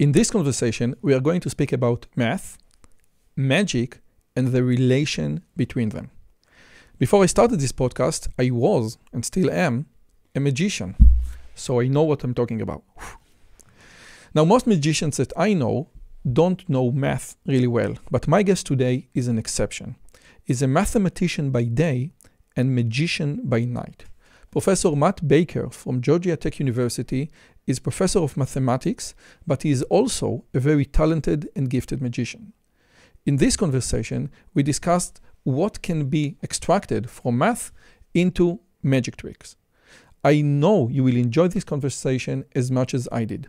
In this conversation, we are going to speak about math, magic, and the relation between them. Before I started this podcast, I was, and still am, a magician. So I know what I'm talking about. Now, most magicians that I know don't know math really well, but my guest today is an exception. He's a mathematician by day and magician by night. Professor Matt Baker from Georgia Tech University is professor of mathematics, but he is also a very talented and gifted magician. In this conversation, we discussed what can be extracted from math into magic tricks. I know you will enjoy this conversation as much as I did.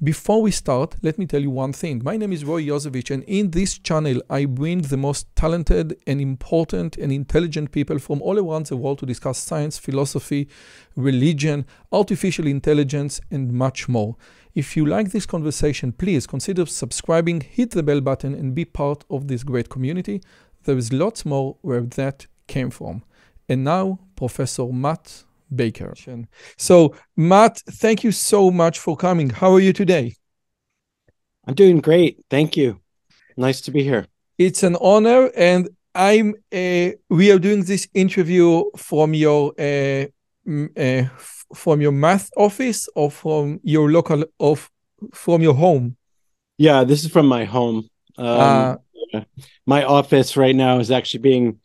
Before we start, let me tell you one thing. My name is Rועי, Yuzevich, and in this channel, I bring the most talented and important and intelligent people from all around the world to discuss science, philosophy, religion, artificial intelligence, and much more. If you like this conversation, please consider subscribing, hit the bell button, and be part of this great community. There is lots more where that came from. And now, Professor Matt Baker. So, Matt, thank you so much for coming. How are you today? I'm doing great. Thank you. Nice to be here. It's an honor, and we are doing this interview from your math office or from your local from your home. Yeah, this is from my home. My office right now is actually being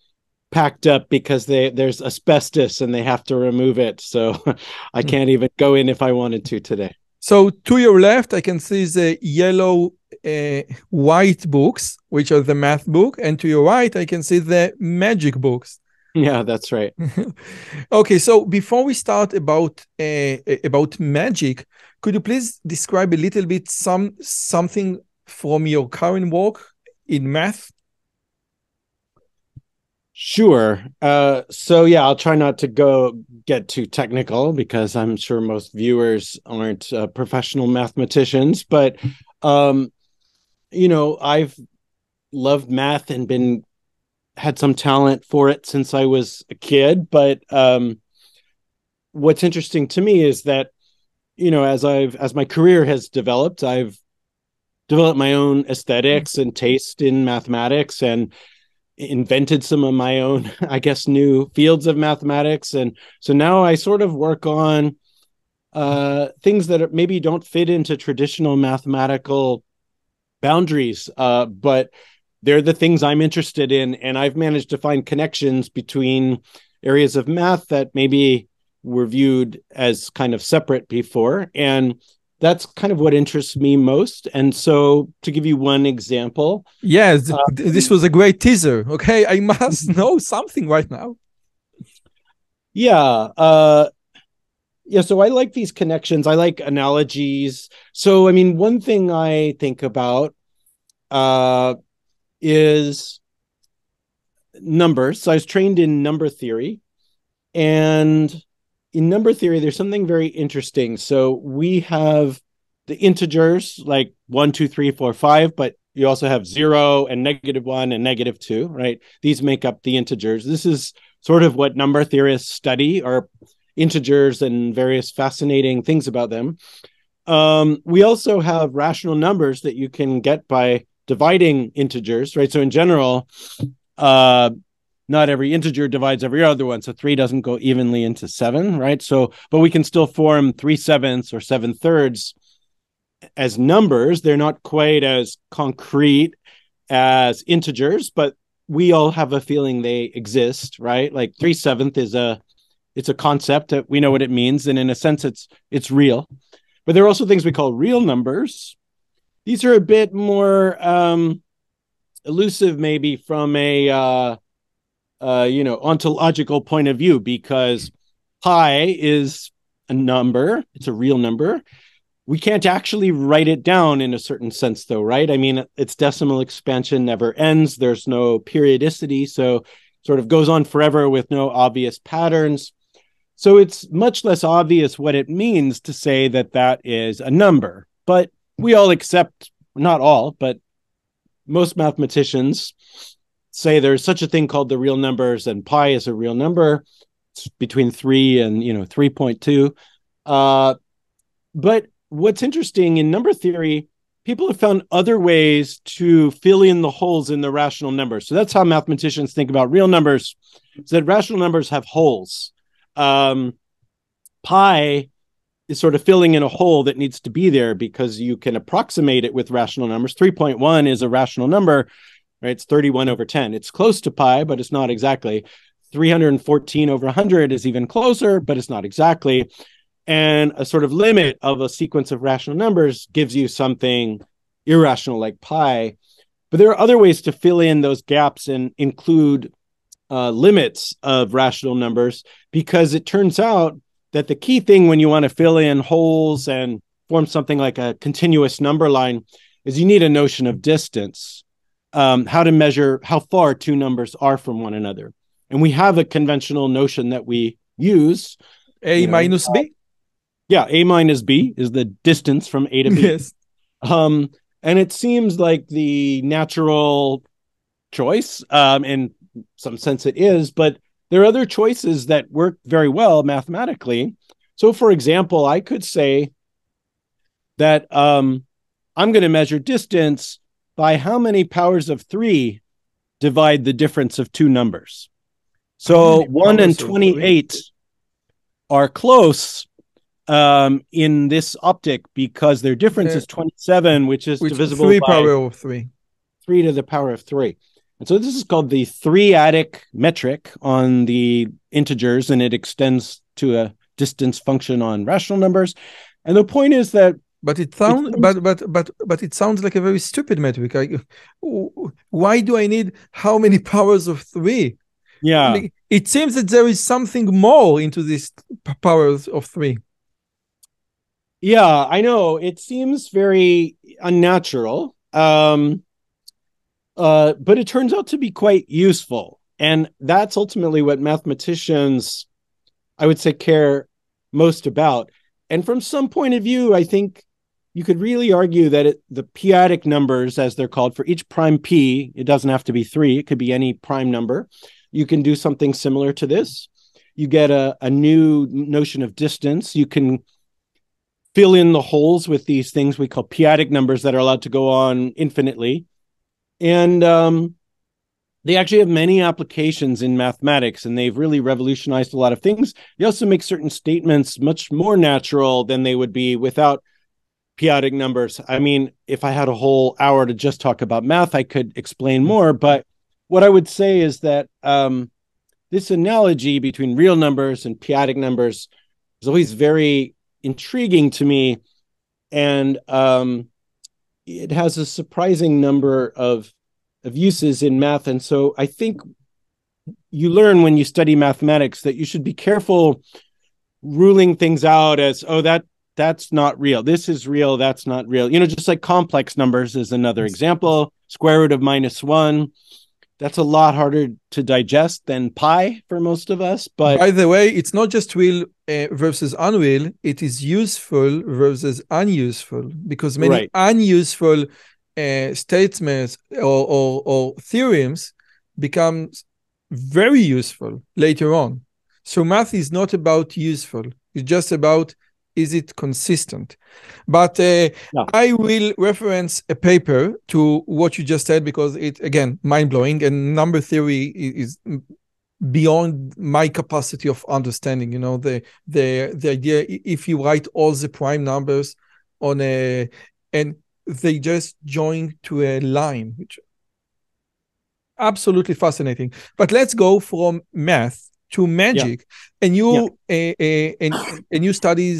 packed up because there's asbestos and they have to remove it. So I can't even go in if I wanted to today. So to your left, I can see the yellow white books, which are the math book. And to your right, I can see the magic books. Yeah, that's right. Okay, so before we start about magic, could you please describe a little bit something from your current work in math? Sure. So yeah, I'll try not to get too technical because I'm sure most viewers aren't professional mathematicians, but I've loved math and had some talent for it since I was a kid. But what's interesting to me is that, as my career has developed, I've developed my own aesthetics and taste in mathematics and invented some of my own, I guess, new fields of mathematics. And so now I sort of work on things that maybe don't fit into traditional mathematical boundaries, but they're the things I'm interested in. And I've managed to find connections between areas of math that maybe were viewed as kind of separate before. And that's kind of what interests me most. And so to give you one example. Yes, this was a great teaser. Okay, I must know something right now. Yeah. So I like these connections. I like analogies. So, I mean, one thing I think about is numbers. So I was trained in number theory. And in number theory, there's something very interesting. So we have the integers like 1, 2, 3, 4, 5, but you also have 0 and -1 and -2, right? These make up the integers. This is sort of what number theorists study, are integers and various fascinating things about them. We also have rational numbers that you can get by dividing integers, right? So in general, not every integer divides every other one. So 3 doesn't go evenly into 7, right? So, but we can still form 3/7 or 7/3 as numbers. They're not quite as concrete as integers, but we all have a feeling they exist, right? Like 3/7 it's a concept that we know what it means. And in a sense, it's real. But there are also things we call real numbers. These are a bit more elusive, maybe from a ontological point of view, because pi is a number. It's a real number. We can't actually write it down in a certain sense, though, right? I mean, its decimal expansion never ends. There's no periodicity, so it sort of goes on forever with no obvious patterns. So it's much less obvious what it means to say that that is a number. But we all accept, not all, but most mathematicians say there's such a thing called the real numbers, and pi is a real number. It's between 3 and 3.2. But what's interesting in number theory, people have found other ways to fill in the holes in the rational numbers. So that's how mathematicians think about real numbers, is that rational numbers have holes. Pi is sort of filling in a hole that needs to be there because you can approximate it with rational numbers. 3.1 is a rational number, right? It's 31 over 10. It's close to pi, but it's not exactly. 314 over 100 is even closer, but it's not exactly. And a sort of limit of a sequence of rational numbers gives you something irrational like pi. But there are other ways to fill in those gaps and include limits of rational numbers, because it turns out that the key thing when you want to fill in holes and form something like a continuous number line is you need a notion of distance, how to measure how far two numbers are from one another. And we have a conventional notion that we use. A minus B? Yeah, A minus B is the distance from A to B. Yes. And it seems like the natural choice. In some sense it is, but there are other choices that work very well mathematically. So, for example, I could say that I'm going to measure distance by how many powers of 3 divide the difference of two numbers. So 1 and 28 are close in this optic because their difference is 27, which is divisible 3 by power of 3. 3 to the power of 3. And so this is called the P-adic metric on the integers, and it extends to a distance function on rational numbers. And the point is that but it sounds like a very stupid metric. Why do I need how many powers of 3? Yeah. It seems that there is something more into this powers of 3. Yeah, I know. It seems very unnatural. But it turns out to be quite useful. And that's ultimately what mathematicians, I would say, care most about. And from some point of view, I think you could really argue that the P-adic numbers, as they're called, for each prime P, it doesn't have to be 3. It could be any prime number. You can do something similar to this. You get a new notion of distance. You can fill in the holes with these things we call P-adic numbers that are allowed to go on infinitely. And they actually have many applications in mathematics, and they've really revolutionized a lot of things. They also make certain statements much more natural than they would be without P-adic numbers. I mean, if I had a whole hour to just talk about math, I could explain more. But what I would say is that this analogy between real numbers and P-adic numbers is always very intriguing to me. And it has a surprising number of uses in math. And so I think you learn when you study mathematics that you should be careful ruling things out as, oh, that's not real. This is real. That's not real. You know, just like complex numbers is another example. Square root of -1. That's a lot harder to digest than pi for most of us. But by the way, it's not just real versus unreal. It is useful versus unuseful, because many unuseful statements or theorems become very useful later on. So math is not about useful. It's just about, is it consistent? But I will reference a paper to what you just said, because it, again, mind-blowing, and number theory is beyond my capacity of understanding. You know, the idea, if you write all the prime numbers on a, and they just join to a line, which absolutely fascinating. But let's go from math to magic, and you and you study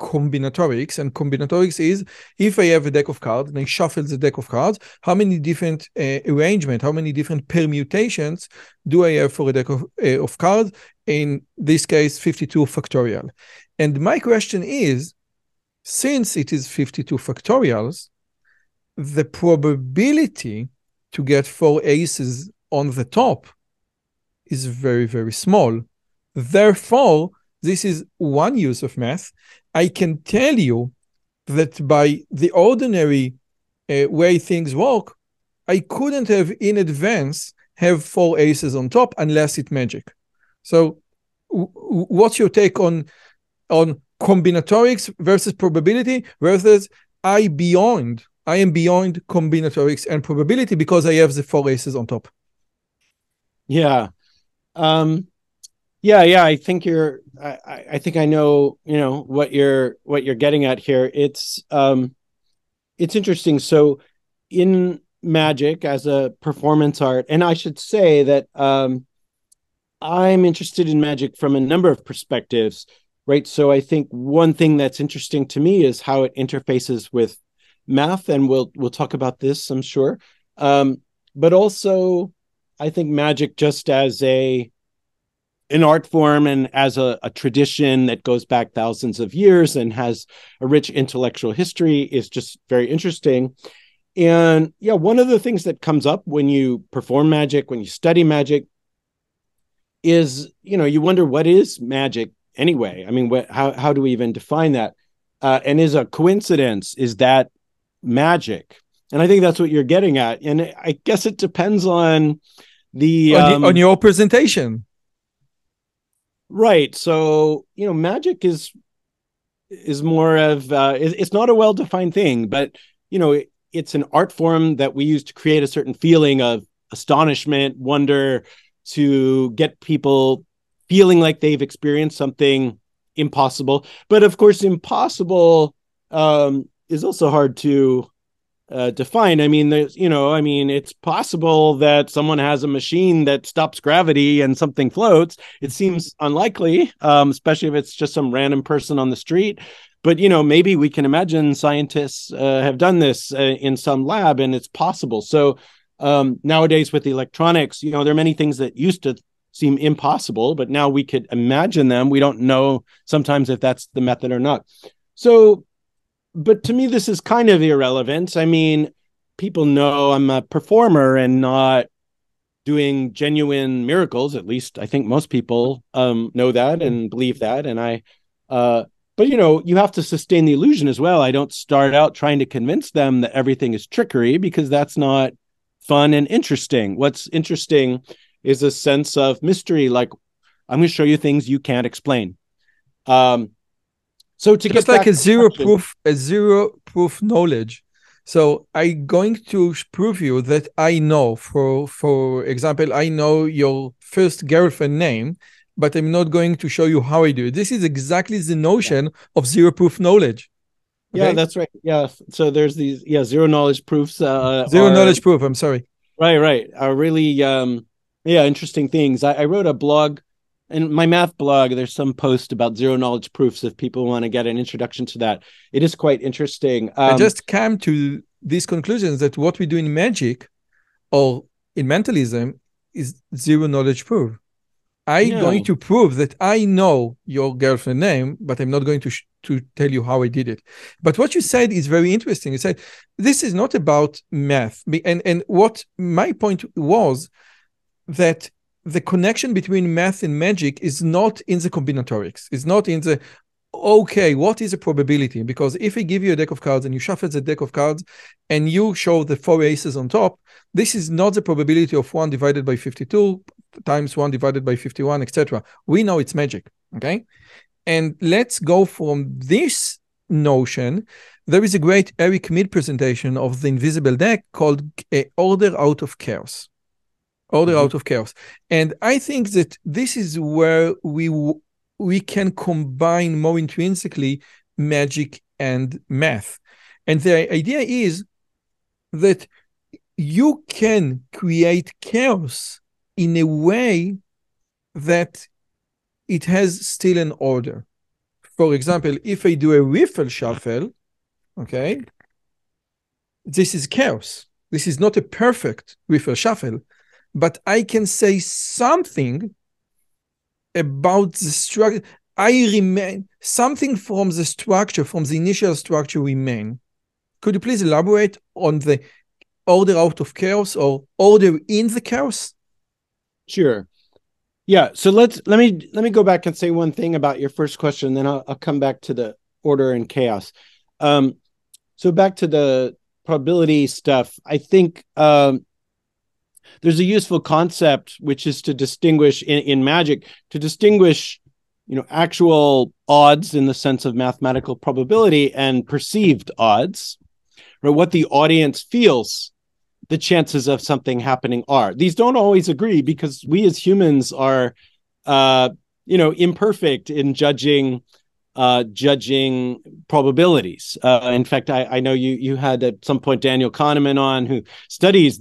combinatorics, and combinatorics is, if I have a deck of cards and I shuffle the deck of cards, how many different arrangement, how many different permutations do I have for a deck of cards? In this case, 52 factorial. And my question is, since it is 52 factorials, the probability to get 4 aces on the top is very, very small. Therefore, this is one use of math. I can tell you that by the ordinary way things work, I couldn't have in advance have 4 aces on top unless it's magic. So what's your take on combinatorics versus probability versus I am beyond combinatorics and probability because I have the four aces on top. Yeah. Yeah. I think I think I know, what you're getting at here. It's interesting. So in magic as a performance art, and I should say that I'm interested in magic from a number of perspectives, right? So I think one thing that's interesting to me is how it interfaces with math, and we'll talk about this, I'm sure. But also, I think magic just as an art form and as a tradition that goes back thousands of years and has a rich intellectual history is just very interesting. And yeah, one of the things that comes up when you perform magic, when you study magic, is, you wonder, what is magic anyway? I mean, how do we even define that? And is a coincidence, is that magic? And I think that's what you're getting at. And I guess it depends on on your presentation. Right. So, magic is more of, it's not a well-defined thing, but, it's an art form that we use to create a certain feeling of astonishment, wonder, to get people feeling like they've experienced something impossible. But of course, impossible is also hard to define. I mean, it's possible that someone has a machine that stops gravity and something floats. It seems unlikely, especially if it's just some random person on the street. But, maybe we can imagine scientists have done this in some lab, and it's possible. So nowadays with the electronics, there are many things that used to seem impossible, but now we could imagine them. We don't know sometimes if that's the method or not. So, but to me, this is kind of irrelevant. I mean, people know I'm a performer and not doing genuine miracles. At least I think most people know that and believe that. And but you have to sustain the illusion as well. I don't start out trying to convince them that everything is trickery, because that's not fun and interesting. What's interesting is a sense of mystery. Like, I'm going to show you things you can't explain. So to just get like a zero proof knowledge. So I'm going to prove you that I know, for example, I know your first girlfriend name, but I'm not going to show you how I do it. This is exactly the notion of zero proof knowledge. Okay? Yeah, that's right. Yeah. So there's these, zero knowledge proofs. Knowledge proof. I'm sorry. Right. Are really, interesting things. I wrote a blog, in my math blog. There's some post about zero knowledge proofs if people want to get an introduction to that. It is quite interesting. I just came to these conclusions that what we do in magic or in mentalism is zero knowledge proof. I'm going to prove that I know your girlfriend name, but I'm not going to tell you how I did it. But what you said is very interesting. You said, this is not about math. And what my point was that the connection between math and magic is not in the combinatorics. It's not in the, okay, what is a probability? Because if I give you a deck of cards and you shuffle the deck of cards and you show the four aces on top, this is not the probability of 1 divided by 52 times 1 divided by 51, etc. We know it's magic, okay? And let's go from this notion. There is a great Eric Mead presentation of the invisible deck called Order Out of Chaos. Order out of chaos. And I think that this is where we can combine more intrinsically magic and math. And the idea is that you can create chaos in a way that it has still an order. For example, if I do a riffle shuffle, okay, this is chaos. This is not a perfect riffle shuffle, but I can say something about the structure. Something from the structure, from the initial structure remain. Could you please elaborate on the order out of chaos or order in the chaos? Sure. Yeah. So let me go back and say one thing about your first question, then I'll come back to the order and chaos. So back to the probability stuff. I think there's a useful concept, which is to distinguish in magic, to distinguish actual odds in the sense of mathematical probability and perceived odds, right? What the audience feels the chances of something happening are. These don't always agree because we as humans are, imperfect in judging probabilities. In fact, I know you had at some point Daniel Kahneman on, who studies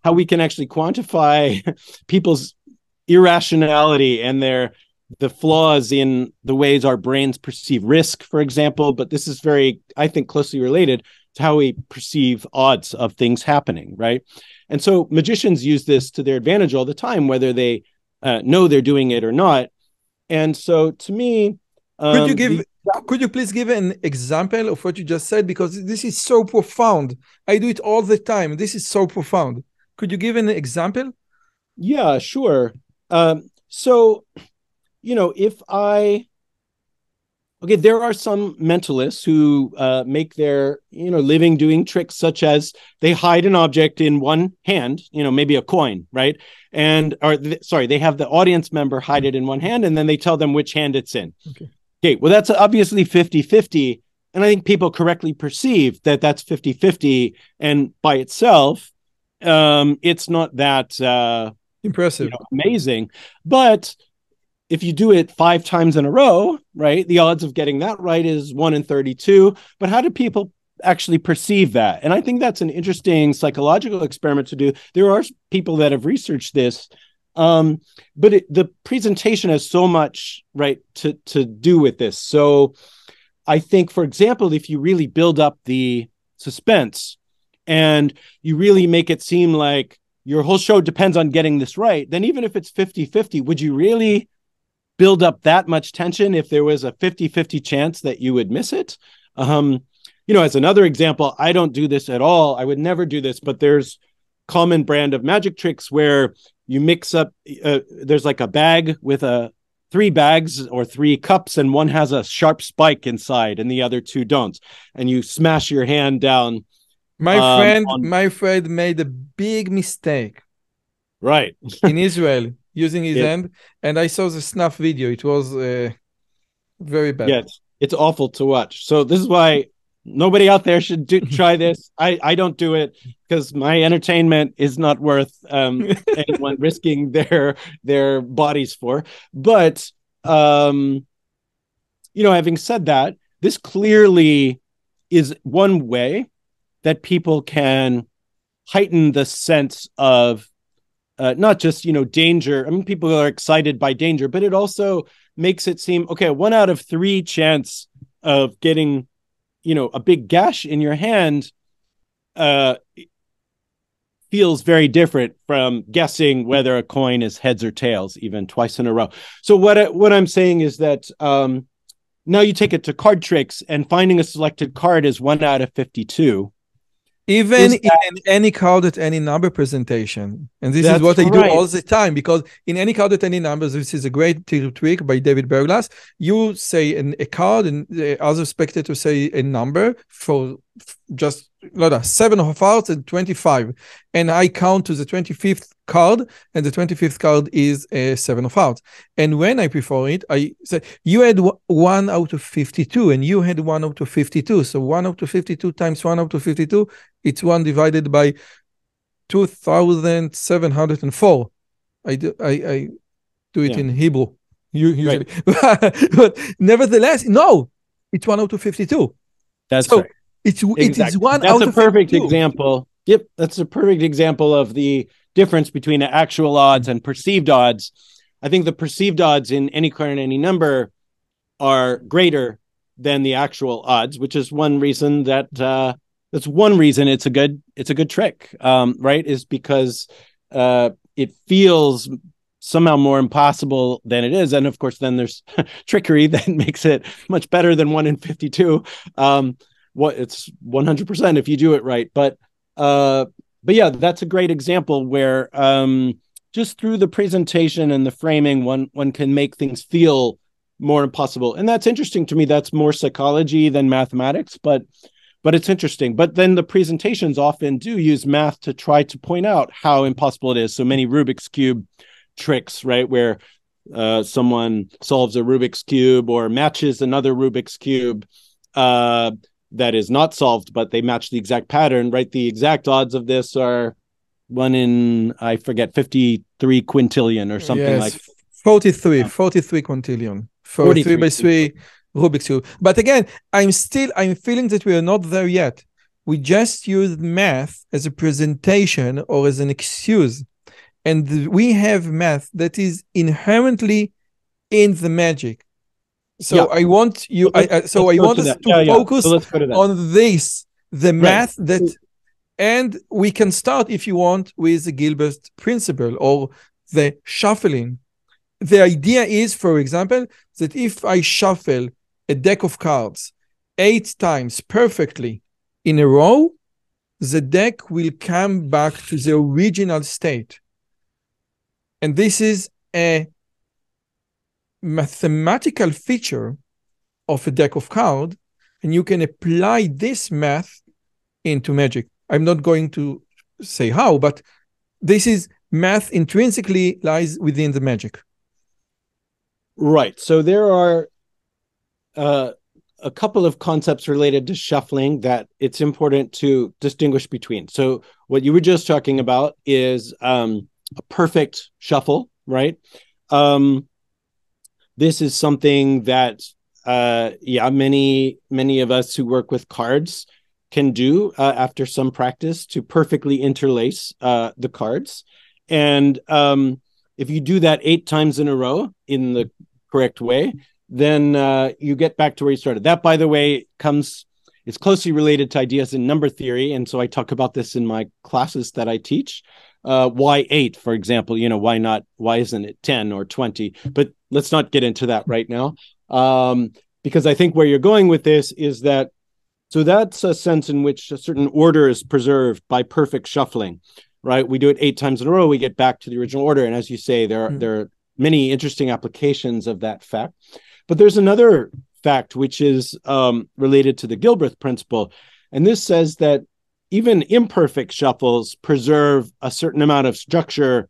how we can actually quantify people's irrationality and the flaws in the ways our brains perceive risk, for example. But this is very, I think, closely related to how we perceive odds of things happening, right? And so magicians use this to their advantage all the time, whether they know they're doing it or not. And so to me, could you please give an example of what you just said? Because this is so profound. I do it all the time. This is so profound. Could you give an example? Yeah, sure. So, there are some mentalists who make their, living doing tricks, such as they hide an object in one hand, maybe a coin, right? They have the audience member hide it in one hand, and then they tell them which hand it's in. Okay, well, that's obviously 50-50. And I think people correctly perceive that that's 50-50. And by itself, it's not that impressive, amazing. But if you do it 5 times in a row, right, the odds of getting that right is 1 in 32. But how do people actually perceive that? And I think that's an interesting psychological experiment to do. There are people that have researched this. But the presentation has so much, right, to do with this. So I think, for example, if you really build up the suspense and you really make it seem like your whole show depends on getting this right, then even if it's 50-50, would you really build up that much tension if there was a 50-50 chance that you would miss it? As another example, I don't do this at all. I would never do this, but there's common brand of magic tricks where you mix up, there's like a bag with 3 bags or 3 cups, and one has a sharp spike inside and the other 2 don't. And you smash your hand down. My friend made a big mistake. Right. In Israel, using his hand. And I saw the snuff video. It was very bad. Yeah, it's awful to watch. So this is why nobody out there should try this. I don't do it because my entertainment is not worth anyone risking their bodies for. But having said that, this clearly is one way that people can heighten the sense of not just danger. I mean, people are excited by danger, but it also makes it seem okay. 1 out of 3 chance of getting a big gash in your hand feels very different from guessing whether a coin is heads or tails, even twice in a row. So what I'm saying is that now you take it to card tricks, and finding a selected card is 1 out of 52. Even in any card at any number presentation. And this is what I do all the time, because in any card at any numbers, this is a great trick by David Berglas. You say a card, and the other spectator say a number for just 7 of hearts and 25. And I count to the 25th card, and the 25th card is a 7 of hearts. And when I perform it, I say, you had 1 out of 52, and you had 1 out of 52. So 1 out of 52 times 1 out of 52, it's 1 divided by 2,704. I do it in Hebrew, usually. Right. But nevertheless, no, it's 1 out of 52. That's so right. It is 1 That's out of 52. That's a perfect example. Yep, that's a perfect example of the difference between the actual odds and perceived odds. I think the perceived odds in any card and any number are greater than the actual odds, which is one reason that's one reason it's a good trick, right? Is because it feels somehow more impossible than it is, and of course, then there's trickery that makes it much better than 1 in 52. It's 100% if you do it right, but yeah, that's a great example where just through the presentation and the framing, one can make things feel more impossible, and that's interesting to me. That's more psychology than mathematics, but it's interesting. But then the presentations often do use math to try to point out how impossible it is. So many Rubik's Cube tricks, right, where someone solves a Rubik's Cube or matches another Rubik's Cube that is not solved, but they match the exact pattern, right? The exact odds of this are 1 in, I forget, 53 quintillion or something like that. 43 quintillion. 43 by 3 Rubik's Cube. But again, I'm feeling that we are not there yet. We just used math as a presentation or as an excuse. And we have math that is inherently in the magic. So I want you. Us to focus on this, the math that, and we can start if you want with the Gilbert principle or the shuffling. The idea is, for example, that if I shuffle a deck of cards 8 times perfectly in a row, the deck will come back to the original state. And this is a mathematical feature of a deck of cards, and you can apply this math into magic. I'm not going to say how, but this is math intrinsically lies within the magic. Right. So there are a couple of concepts related to shuffling that it's important to distinguish between. So what you were just talking about is a perfect shuffle, right? This is something that, many of us who work with cards can do after some practice to perfectly interlace the cards. And if you do that 8 times in a row in the correct way, then you get back to where you started. That, by the way, it's closely related to ideas in number theory. And so I talk about this in my classes that I teach. Why 8, for example, why isn't it 10 or 20? But let's not get into that right now. Because I think where you're going with this is that, so that's a sense in which a certain order is preserved by perfect shuffling, right? We do it 8 times in a row, we get back to the original order. And as you say, there are many interesting applications of that fact. But there's another fact which is related to the Gilbert principle. And this says that even imperfect shuffles preserve a certain amount of structure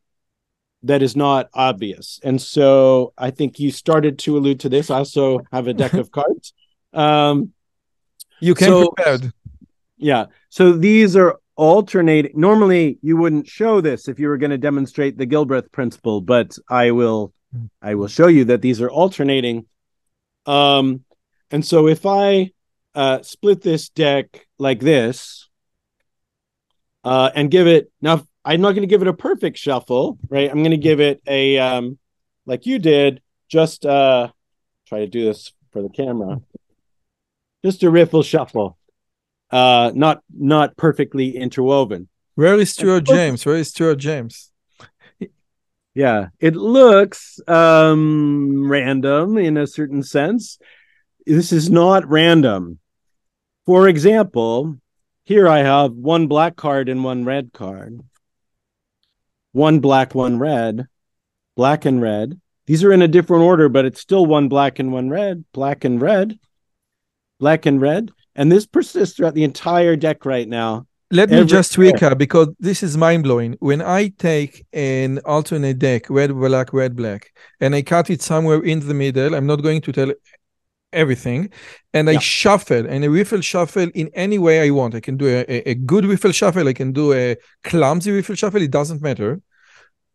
that is not obvious. And so I think you started to allude to this. I also have a deck of cards. You came prepared. Yeah. So these are alternating. Normally, you wouldn't show this if you were going to demonstrate the Gilbert principle, but I will show you that these are alternating. And so if I split this deck like this, and give it, now I'm not going to give it a perfect shuffle, right? I'm going to give it a, like you did, just try to do this for the camera. Just a riffle shuffle, not perfectly interwoven. Where is Stuart James? Yeah, it looks random in a certain sense. This is not random. For example, here I have 1 black card and 1 red card. 1 black, 1 red, black and red. These are in a different order, but it's still 1 black and 1 red, black and red, black and red. And this persists throughout the entire deck right now. Let me just recap, because this is mind-blowing. When I take an alternate deck, red, black, and I cut it somewhere in the middle, I'm not going to tell everything, and I shuffle, and I riffle shuffle in any way I want. I can do a good riffle shuffle, I can do a clumsy riffle shuffle, it doesn't matter.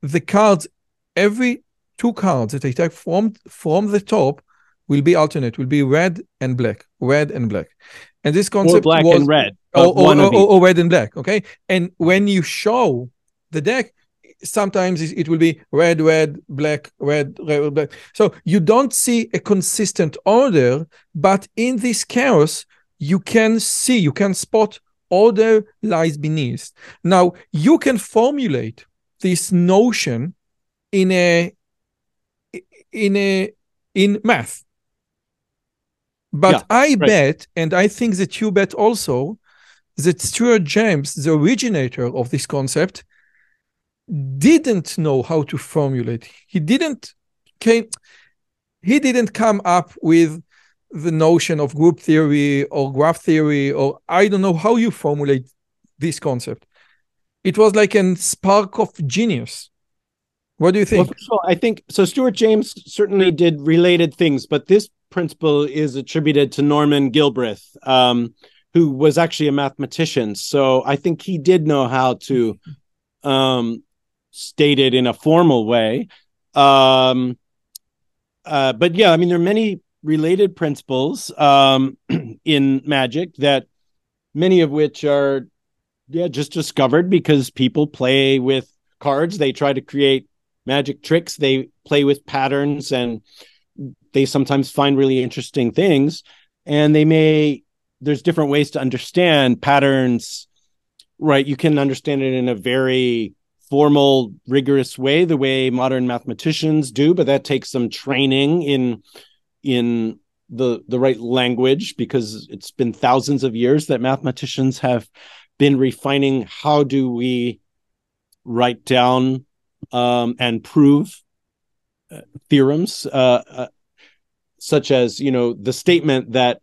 The cards, every 2 cards that I take from the top will be alternate, will be red and black. And this concept or black was, and red. Or red and black, okay? And when you show the deck, sometimes it will be red, black, red, black. So you don't see a consistent order, but in this chaos, you can spot order lies beneath. Now, you can formulate this notion in math. But bet, and I think that you bet also, that Stuart James, the originator of this concept, didn't know how to formulate. He didn't come up with the notion of group theory or graph theory, or I don't know how you formulate this concept. It was like a spark of genius. What do you Well, think? first of all, I think so. Stuart James certainly did related things, but this principle is attributed to Norman Gilbreth, who was actually a mathematician. So I think he did know how to state it in a formal way. But yeah, I mean, there are many related principles in magic, that many of which are just discovered because people play with cards. They try to create magic tricks. They play with patterns, and they sometimes find really interesting things. And there's different ways to understand patterns, right? You can understand it in a very formal, rigorous way, the way modern mathematicians do, but that takes some training in the right language, because it's been thousands of years that mathematicians have been refining how do we write down and prove theorems, such as, the statement that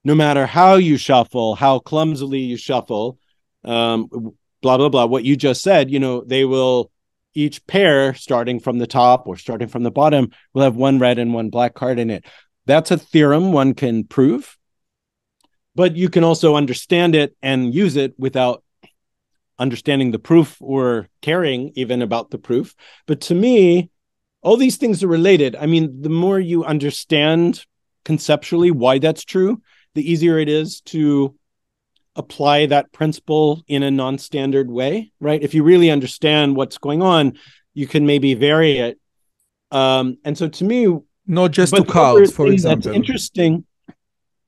no matter how you shuffle, how clumsily you shuffle, blah, blah, blah, what you just said, they will, each pair starting from the top or starting from the bottom will have one red and one black card in it. That's a theorem one can prove, but you can also understand it and use it without understanding the proof or caring even about the proof. But to me, all these things are related. I mean, the more you understand conceptually why that's true, the easier it is to apply that principle in a non-standard way, right? If you really understand what's going on, you can maybe vary it. And so to me, not just to cards, for example. That's interesting.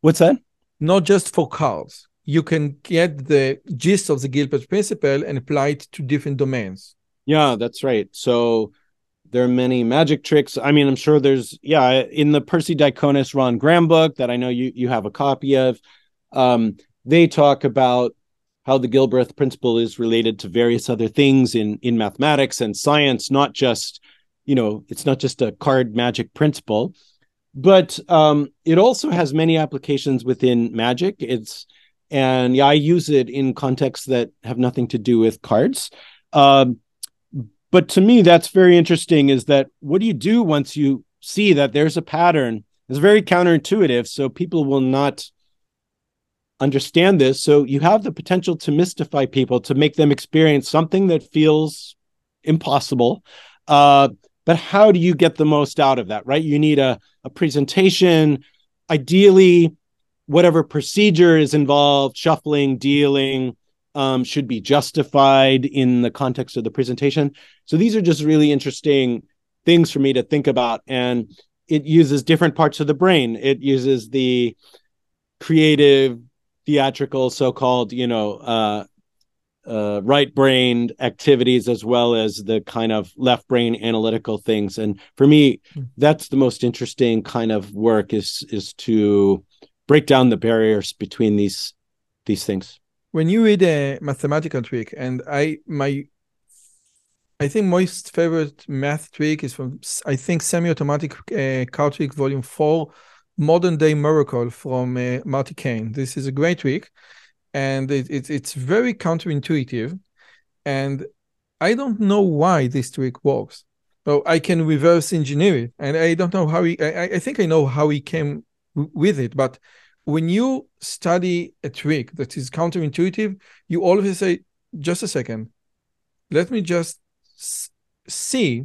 What's that? Not just for cards. You can get the gist of the Gilbert principle and apply it to different domains. Yeah, that's right. So there are many magic tricks. I mean, I'm sure there's, in the Percy Diaconis Ron Graham book that I know you have a copy of, they talk about how the Gilbert principle is related to various other things in mathematics and science, not just, it's not just a card magic principle, but it also has many applications within magic. I use it in contexts that have nothing to do with cards. But to me, that's very interesting, is that what do you do once you see that there's a pattern? It's very counterintuitive, so people will not understand this. So you have the potential to mystify people, to make them experience something that feels impossible. But how do you get the most out of that, right? You need a presentation. Ideally, whatever procedure is involved, shuffling, dealing, should be justified in the context of the presentation. So these are just really interesting things for me to think about. And it uses different parts of the brain. It uses the creative, theatrical, so-called, right-brained activities, as well as the kind of left-brain analytical things. And for me, that's the most interesting kind of work, is to break down the barriers between these things. When you read a mathematical trick, and I think most favorite math trick is from, I think, Semiautomatic Card Trick Volume 4, Modern Day Miracle from Marty Kane. This is a great trick, and it's very counterintuitive, and I don't know why this trick works. So I can reverse engineer it, and I don't know how I think I know how he came with it, but when you study a trick that is counterintuitive, you always say, just a second, let me just see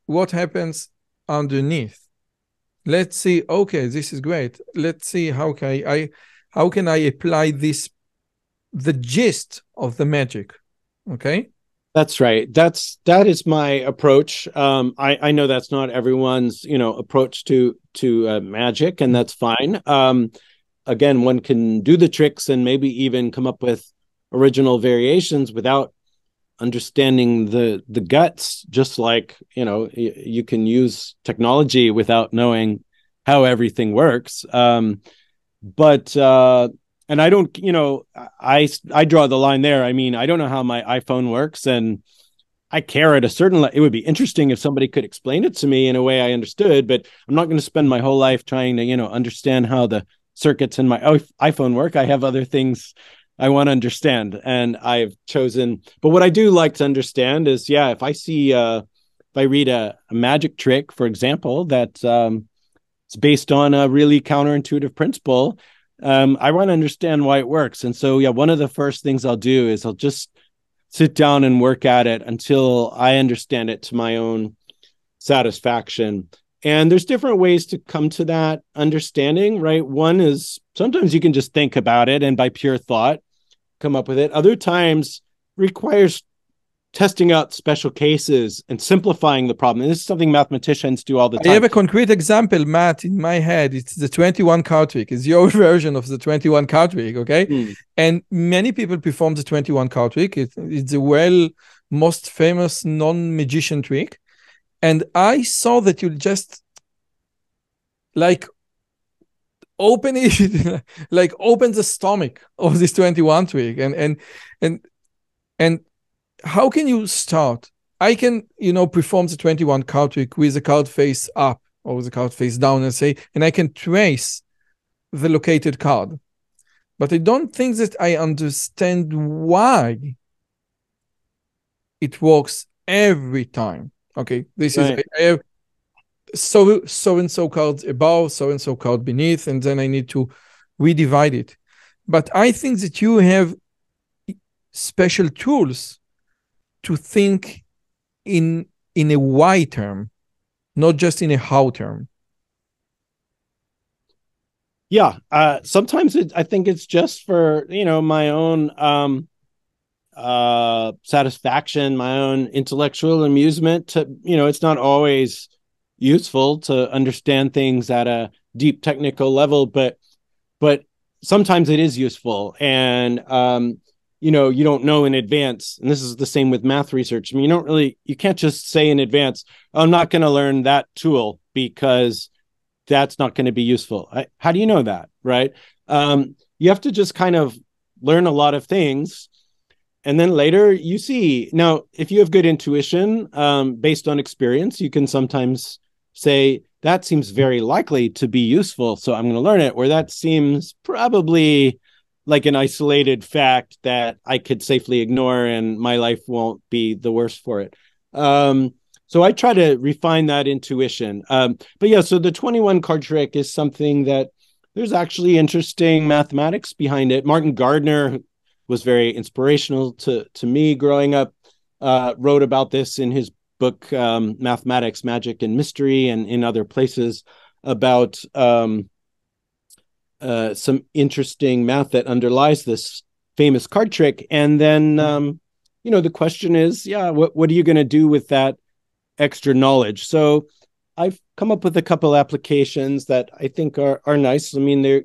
what happens underneath. Let's see, okay, this is great. Let's see how can I apply the gist of the magic. Okay? That's right. That is my approach. I know that's not everyone's, approach to magic, and that's fine. Again, one can do the tricks and maybe even come up with original variations without understanding the guts, just like, you can use technology without knowing how everything works. But and I don't, I draw the line there. I mean, I don't know how my iPhone works, and I care at a certain it would be interesting if somebody could explain it to me in a way I understood, but I'm not going to spend my whole life trying to, understand how the circuits in my iPhone work. I have other things I want to understand, and I've chosen. But what I do like to understand is, if I see I read a magic trick, for example, that it's based on a really counterintuitive principle, I want to understand why it works. And so, yeah, one of the first things I'll do is I'll just sit down and work at it until I understand it to my own satisfaction. And there's different ways to come to that understanding, right? One is sometimes you can just think about it and by pure thought come up with it. Other times requires testing out special cases and simplifying the problem. And this is something mathematicians do all the time. I have a concrete example, Matt, in my head. It's the 21 card trick. It's your version of the 21 card trick, okay? And many people perform the 21 card trick. It's the most famous non-magician trick. And I saw that you just like open it, like open the stomach of this 21 trick. And how can you start? I can, perform the 21 card trick with the card face up or the card face down and I can trace the located card. But I don't think that I understand why it works every time. Okay, this right. is, I have so-and-so cards above, so-and-so card beneath, and then I need to redivide it. But I think that you have special tools to think in a why term, not just in a how term. Yeah, sometimes I think it's just for, my own satisfaction, my own intellectual amusement. To it's not always useful to understand things at a deep technical level, but sometimes it is useful. And you don't know in advance, and this is the same with math research. I mean, you can't just say in advance, I'm not going to learn that tool because that's not going to be useful. How do you know that, right? You have to just kind of learn a lot of things. And then later you see. Now, if you have good intuition based on experience, you can sometimes say, that seems very likely to be useful, so I'm going to learn it. Or that seems probably like an isolated fact that I could safely ignore and my life won't be the worse for it. So I try to refine that intuition. But yeah, so the 21 card trick is something that there's actually interesting mathematics behind it. Martin Gardner was very inspirational to me growing up, wrote about this in his book, Mathematics, Magic, and Mystery, and in other places about some interesting math that underlies this famous card trick. And then, the question is, what are you going to do with that extra knowledge? So I've come up with a couple applications that I think are nice. I mean,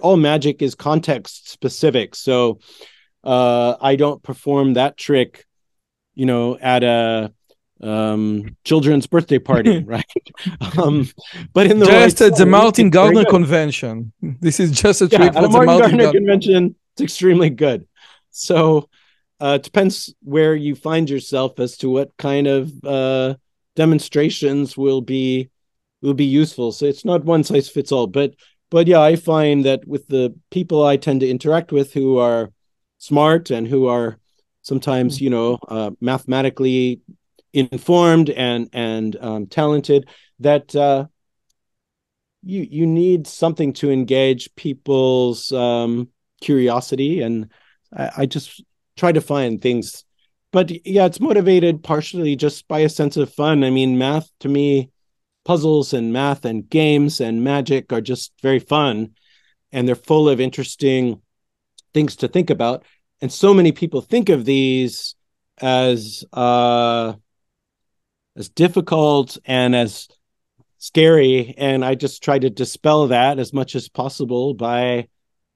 all magic is context specific. So I don't perform that trick, at a children's birthday party, right? But in just at the Martin Gardner convention. This is just a trick for the Martin Gardner convention. It's extremely good. So it depends where you find yourself as to what kind of demonstrations will be useful. So it's not one size fits all. But yeah, I find that with the people I tend to interact with who are smart and who are sometimes, mathematically informed and talented, that you need something to engage people's curiosity, and I just try to find things. But yeah, it's motivated partially just by a sense of fun. I mean, math to me, puzzles and math and games and magic are just very fun, and they're full of interesting things to think about. And so many people think of these as difficult and as scary, and I just try to dispel that as much as possible by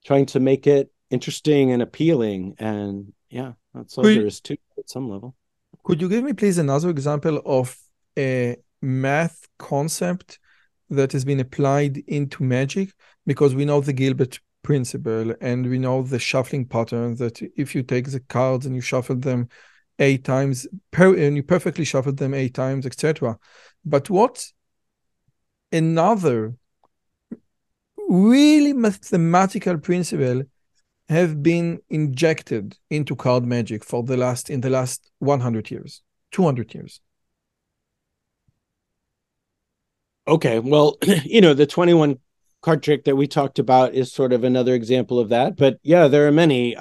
trying to make it interesting and appealing. And yeah, that's all there is to it at some level. Could you give me please another example of a math concept that has been applied into magic? Because we know the Gilbert principle and we know the shuffling pattern, that if you take the cards and you shuffle them 8 times and you perfectly shuffle them 8 times, etc. But what another really mathematical principle have been injected into card magic in the last 100 years, 200 years? Okay, well, the 21 card trick that we talked about is sort of another example of that. But yeah, there are many.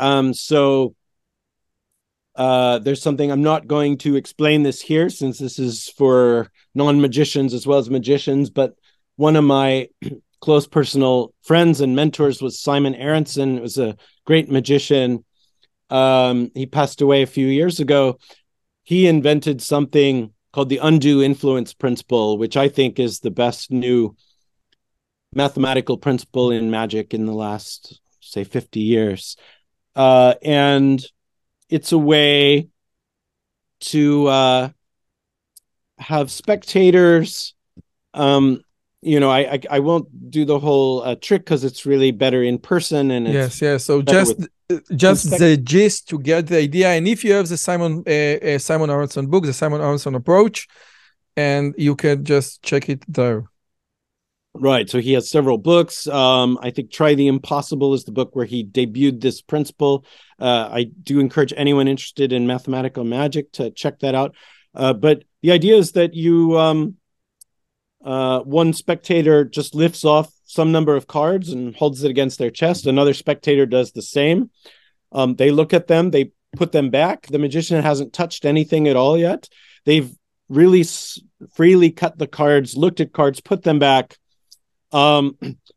There's something, I'm not going to explain this here since this is for non-magicians as well as magicians, but one of my close personal friends and mentors was Simon Aronson. It was a great magician. He passed away a few years ago. He invented something called the undue influence principle, which I think is the best new mathematical principle in magic in the last, say, 50 years. And it's a way to have spectators. I won't do the whole trick because it's really better in person. And it's yes. So just the gist to get the idea. And if you have the Simon Aronson book, the Simon Aronson approach, and you can just check it there. Right. So he has several books. I think Try the Impossible is the book where he debuted this principle. I do encourage anyone interested in mathematical magic to check that out. But the idea is that one spectator just lifts off some number of cards and holds it against their chest. Another spectator does the same. They look at them, they put them back. The magician hasn't touched anything at all yet. They've really freely cut the cards, looked at cards, put them back. Now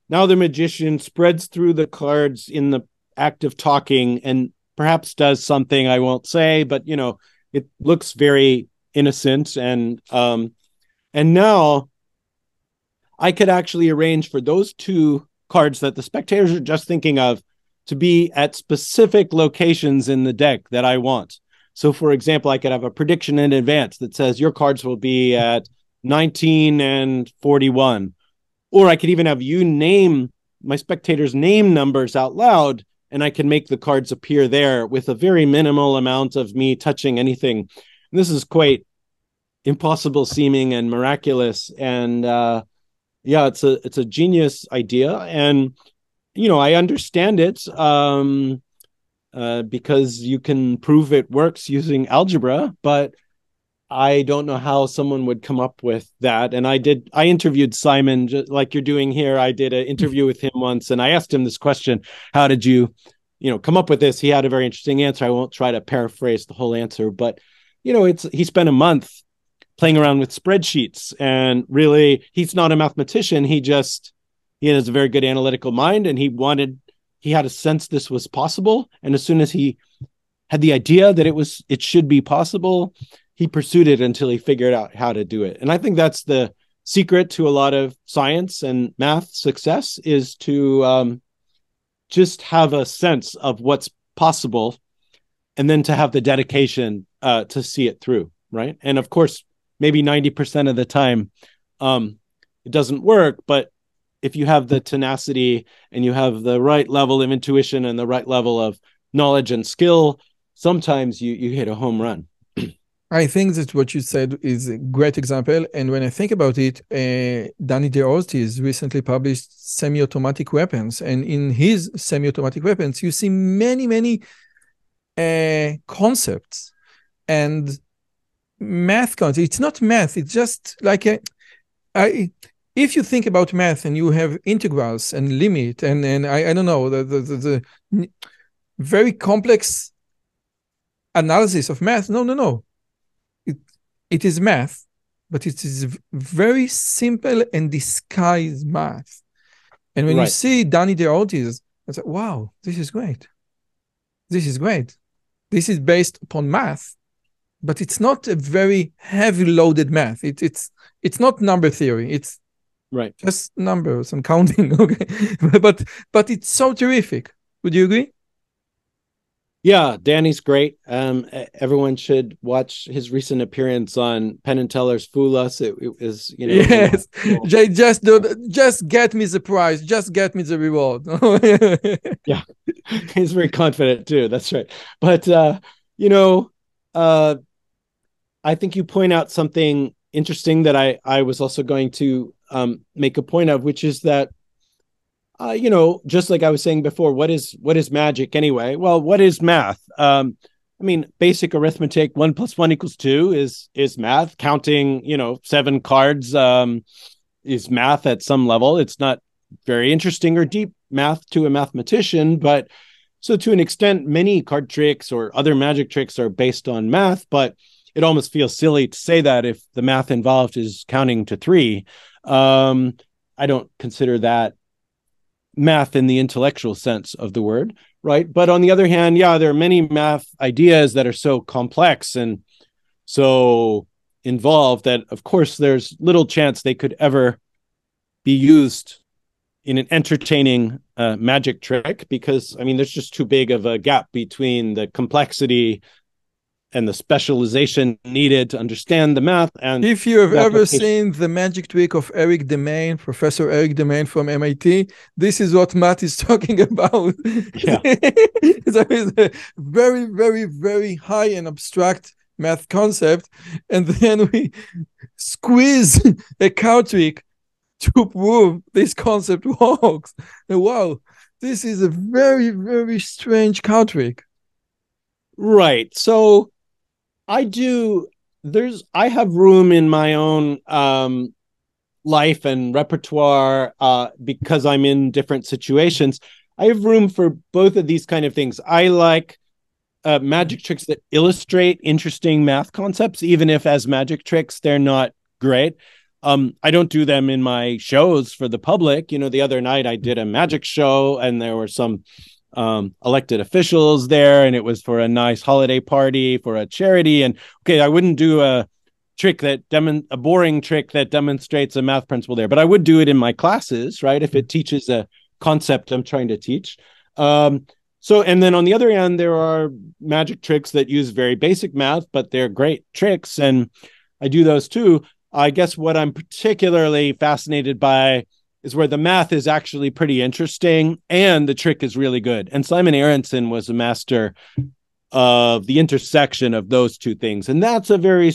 the magician spreads through the cards in the act of talking and perhaps does something I won't say, but it looks very innocent. And now I could actually arrange for those two cards that the spectators are just thinking of to be at specific locations in the deck that I want. So for example, I could have a prediction in advance that says your cards will be at 19 and 41. Or I could even have you name my spectators' name numbers out loud, and I can make the cards appear there with a very minimal amount of me touching anything. And this is quite impossible seeming and miraculous. And it's a genius idea. And, I understand it because you can prove it works using algebra, but I don't know how someone would come up with that. And I interviewed Simon, just like you're doing here. I did an interview with him once, and I asked him this question: how did you, come up with this? He had a very interesting answer. I won't try to paraphrase the whole answer, but he spent a month playing around with spreadsheets, and really, he's not a mathematician. He has a very good analytical mind, and he had a sense this was possible. And as soon as he had the idea that it should be possible, he pursued it until he figured out how to do it. And I think that's the secret to a lot of science and math success, is to just have a sense of what's possible, and then to have the dedication to see it through, right? And of course, maybe 90% of the time, it doesn't work. But if you have the tenacity and you have the right level of intuition and the right level of knowledge and skill, sometimes you hit a home run. I think that what you said is a great example. And when I think about it, Danny DeOrtiz recently published Semiautomatic Weapons. And in his Semiautomatic Weapons, you see many, many concepts and math concepts. It's not math. It's just like if you think about math and you have integrals and limit and I don't know, the very complex analysis of math. No. It is math, but it is very simple and disguised math. And when you see Danny DeOrtiz, it's like, wow, this is great. This is great. This is based upon math, but it's not a very heavy loaded math. It's not number theory. It's just numbers and counting. Okay, but it's so terrific. Would you agree? Yeah, Danny's great. Everyone should watch his recent appearance on Penn and Teller's Fool Us. It was, yes. Just get me the prize. Just get me the reward. Yeah, he's very confident too. That's right. But I think you point out something interesting that I was also going to make a point of, which is that just like I was saying before, what is magic anyway? Well, what is math? Basic arithmetic, 1 + 1 = 2 is math. Counting, 7 cards is math at some level. It's not very interesting or deep math to a mathematician, but so to an extent, many card tricks or other magic tricks are based on math, but it almost feels silly to say that if the math involved is counting to 3. I don't consider that math in the intellectual sense of the word, right? But on the other hand, yeah, there are many math ideas that are so complex and so involved that, of course, there's little chance they could ever be used in an entertaining magic trick, because, I mean, there's just too big of a gap between the complexity and the specialization needed to understand the math. And if you have ever seen the magic trick of Eric Demain, Professor Eric Demain from MIT, this is what Matt is talking about. Yeah. There is a very, very, very high and abstract math concept, and then we squeeze a card trick to prove this concept works. And wow, this is a very, very strange card trick. Right. So I have room in my own life and repertoire because I'm in different situations. I have room for both of these kind of things. I like magic tricks that illustrate interesting math concepts, even if as magic tricks, they're not great. I don't do them in my shows for the public. You know, the other night I did a magic show and there were some elected officials there, and it was for a nice holiday party for a charity. And okay, I wouldn't do a boring trick that demonstrates a math principle there, but I would do it in my classes, right? If it teaches a concept I'm trying to teach. So, and then on the other hand, there are magic tricks that use very basic math, but they're great tricks, and I do those too. I guess what I'm particularly fascinated by is where the math is actually pretty interesting and the trick is really good. And Simon Aronson was a master of the intersection of those two things. And that's a very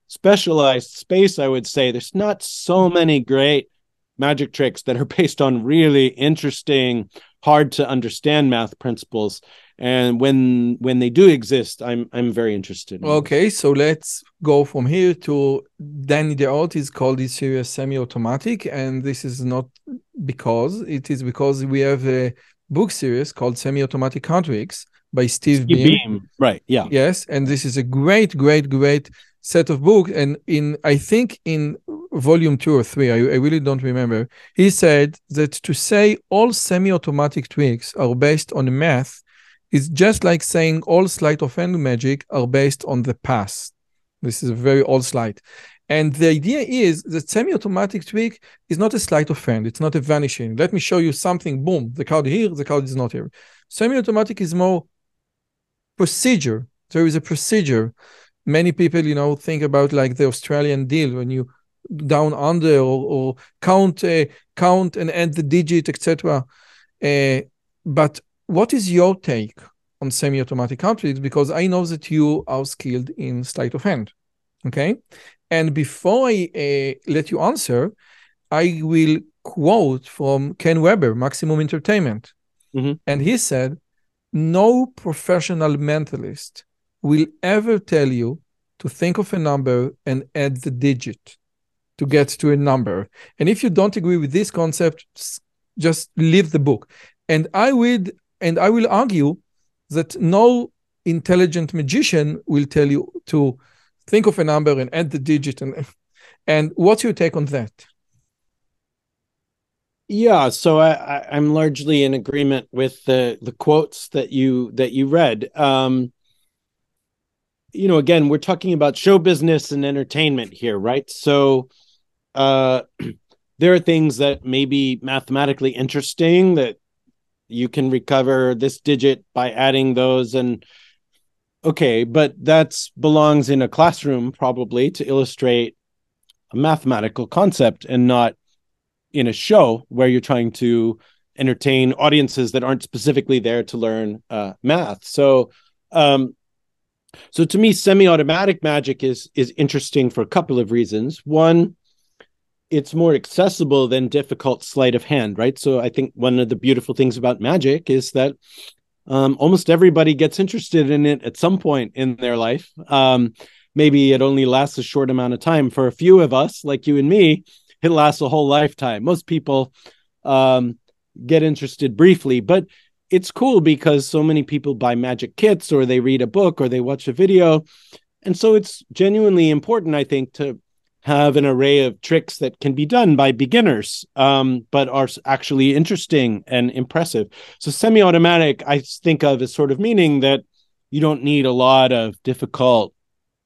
specialized space, I would say. There's not so many great magic tricks that are based on really interesting, hard to understand math principles. And when they do exist, I'm very interested in Okay, so let's go from here to Danny the Artist called this series Semiautomatic, and this is not because we have a book series called Semiautomatic Card Tricks by Steve Beam. Right, yeah. Yes, and this is a great set of books, and I think in volume 2 or 3, I really don't remember, he said that to say all semi-automatic tricks are based on math is just like saying all sleight of hand magic are based on the pass. This is a very old slide. And the idea is that semi-automatic trick is not a sleight of hand. It's not a vanishing. Let me show you something. Boom, the card here, the card is not here. Semi-automatic is more procedure. There is a procedure. Many people, think about like the Australian deal when you down under or count and add the digit, etc. But what is your take on semi-automatic card tricks? Because I know that you are skilled in sleight of hand, okay? And before I let you answer, I will quote from Ken Weber, Maximum Entertainment. Mm-hmm. And he said, no professional mentalist will ever tell you to think of a number and add the digit to get to a number. And if you don't agree with this concept, just leave the book. And I will argue that no intelligent magician will tell you to think of a number and add the digit. And what's your take on that? Yeah, so I'm largely in agreement with the quotes that you read. Again, we're talking about show business and entertainment here, right? So there are things that may be mathematically interesting that you can recover this digit by adding those, and okay, but that belongs in a classroom probably to illustrate a mathematical concept and not in a show where you're trying to entertain audiences that aren't specifically there to learn math. So to me, semi-automatic magic is interesting for a couple of reasons. One, it's more accessible than difficult sleight of hand, right? So I think one of the beautiful things about magic is that almost everybody gets interested in it at some point in their life. Maybe it only lasts a short amount of time. For a few of us, like you and me, it lasts a whole lifetime. Most people get interested briefly, but it's cool because so many people buy magic kits, or they read a book, or they watch a video. And so it's genuinely important, I think, to have an array of tricks that can be done by beginners, but are actually interesting and impressive. So semi-automatic, I think of as sort of meaning that you don't need a lot of difficult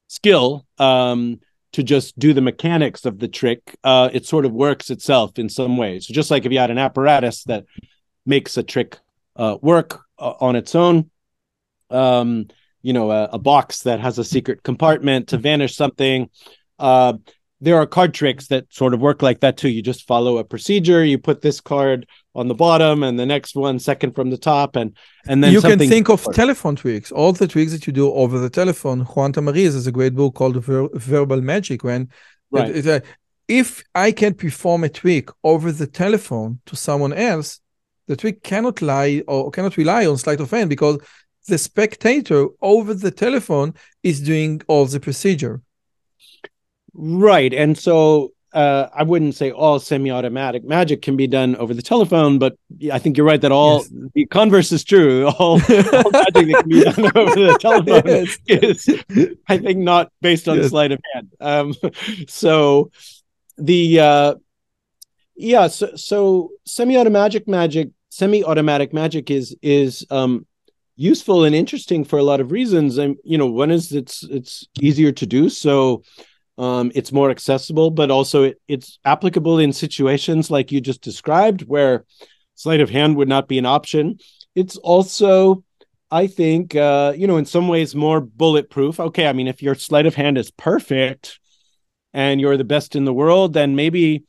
skill to just do the mechanics of the trick. It sort of works itself in some ways. So just like if you had an apparatus that makes a trick work on its own, a box that has a secret compartment to vanish something. There are card tricks that sort of work like that too. You just follow a procedure. You put this card on the bottom and the next one second from the top, and then you can think of telephone tricks, all the tricks that you do over the telephone. Juan Tamariz has a great book called Verbal Magic. If I can perform a trick over the telephone to someone else, the trick cannot rely on sleight of hand, because the spectator over the telephone is doing all the procedure. Right. And so I wouldn't say all semi-automatic magic can be done over the telephone, but I think you're right that the converse is true. All magic that can be done over the telephone is, I think, not based on sleight of hand. So semi-automatic magic is useful and interesting for a lot of reasons. And one is it's easier to do, so it's more accessible, but also it's applicable in situations like you just described, where sleight of hand would not be an option. It's also, I think, in some ways more bulletproof. Okay, I mean, if your sleight of hand is perfect and you're the best in the world, then maybe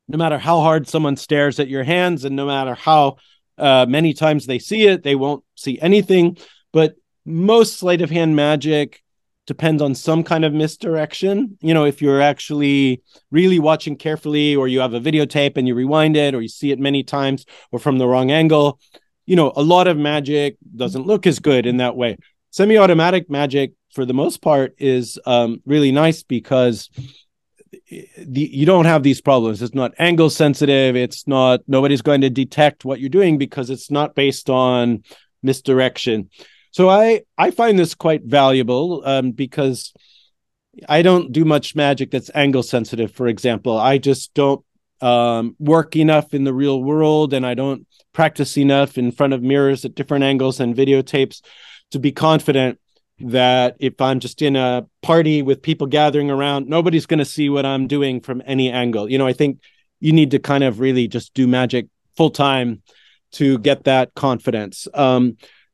no matter how hard someone stares at your hands and no matter how many times they see it, they won't see anything. But most sleight of hand magic depends on some kind of misdirection. If you're actually really watching carefully, or you have a videotape and you rewind it, or you see it many times, or from the wrong angle, a lot of magic doesn't look as good in that way. Semi-automatic magic, for the most part, is really nice because you don't have these problems. It's not angle sensitive. Nobody's going to detect what you're doing because it's not based on misdirection. So I find this quite valuable because I don't do much magic that's angle sensitive, for example. I just don't work enough in the real world, and I don't practice enough in front of mirrors at different angles and videotapes to be confident that if I'm just in a party with people gathering around, nobody's going to see what I'm doing from any angle. I think you need to kind of really just do magic full time to get that confidence.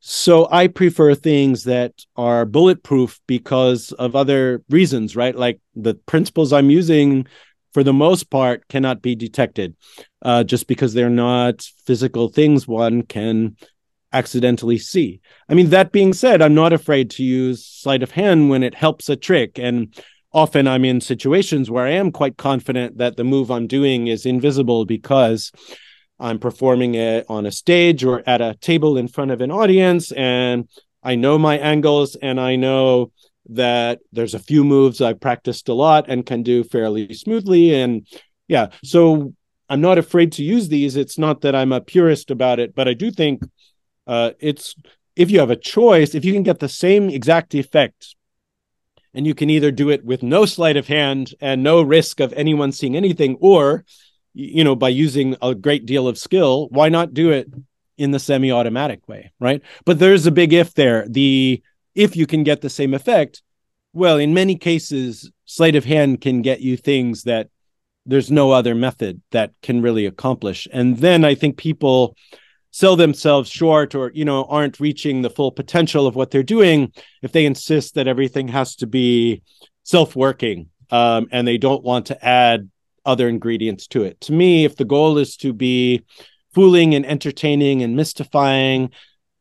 So I prefer things that are bulletproof because of other reasons, right? Like the principles I'm using, for the most part, cannot be detected just because they're not physical things one can accidentally see. I mean, that being said, I'm not afraid to use sleight of hand when it helps a trick. And often I'm in situations where I am quite confident that the move I'm doing is invisible because I'm performing it on a stage or at a table in front of an audience, and I know my angles, and I know that there's a few moves I've practiced a lot and can do fairly smoothly. And so I'm not afraid to use these. It's not that I'm a purist about it, but I do think if you have a choice, if you can get the same exact effect, and you can either do it with no sleight of hand and no risk of anyone seeing anything, or by using a great deal of skill, why not do it in the semi-automatic way, right? But there's a big if there. If you can get the same effect, well, in many cases, sleight of hand can get you things that there's no other method that can really accomplish. And then I think people sell themselves short, or, aren't reaching the full potential of what they're doing if they insist that everything has to be self-working, and they don't want to add other ingredients to it. To me, if the goal is to be fooling and entertaining and mystifying,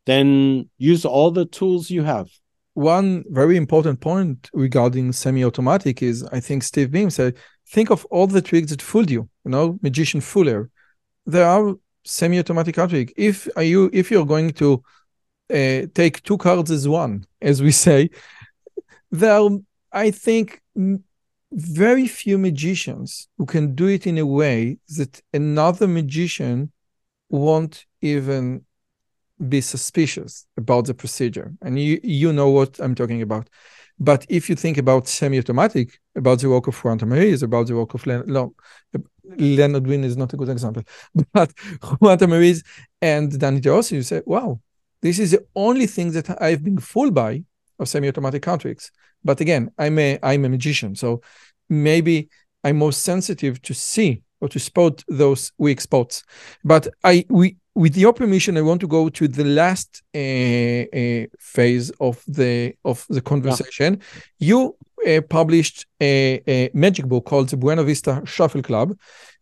then use all the tools you have. One very important point regarding semi-automatic is, I think Steve Beam said, think of all the tricks that fooled you, magician fooler. There are semi-automatic tricks. If you're going to take two cards as one, as we say, there are, I think, very few magicians who can do it in a way that another magician won't even be suspicious about the procedure. And you know what I'm talking about. But if you think about semi-automatic, about the work of quantum arrays, about the work of Leonard Wynne is not a good example, but quantum arrays and Danny DeRossi, you say, wow, this is the only thing that I've been fooled by of semi-automatic countertricks. But again, I'm a magician, so maybe I'm more sensitive to see or to spot those weak spots. But with your permission, I want to go to the last phase of the conversation. Yeah. You published a magic book called the Buena Vista Shuffle Club,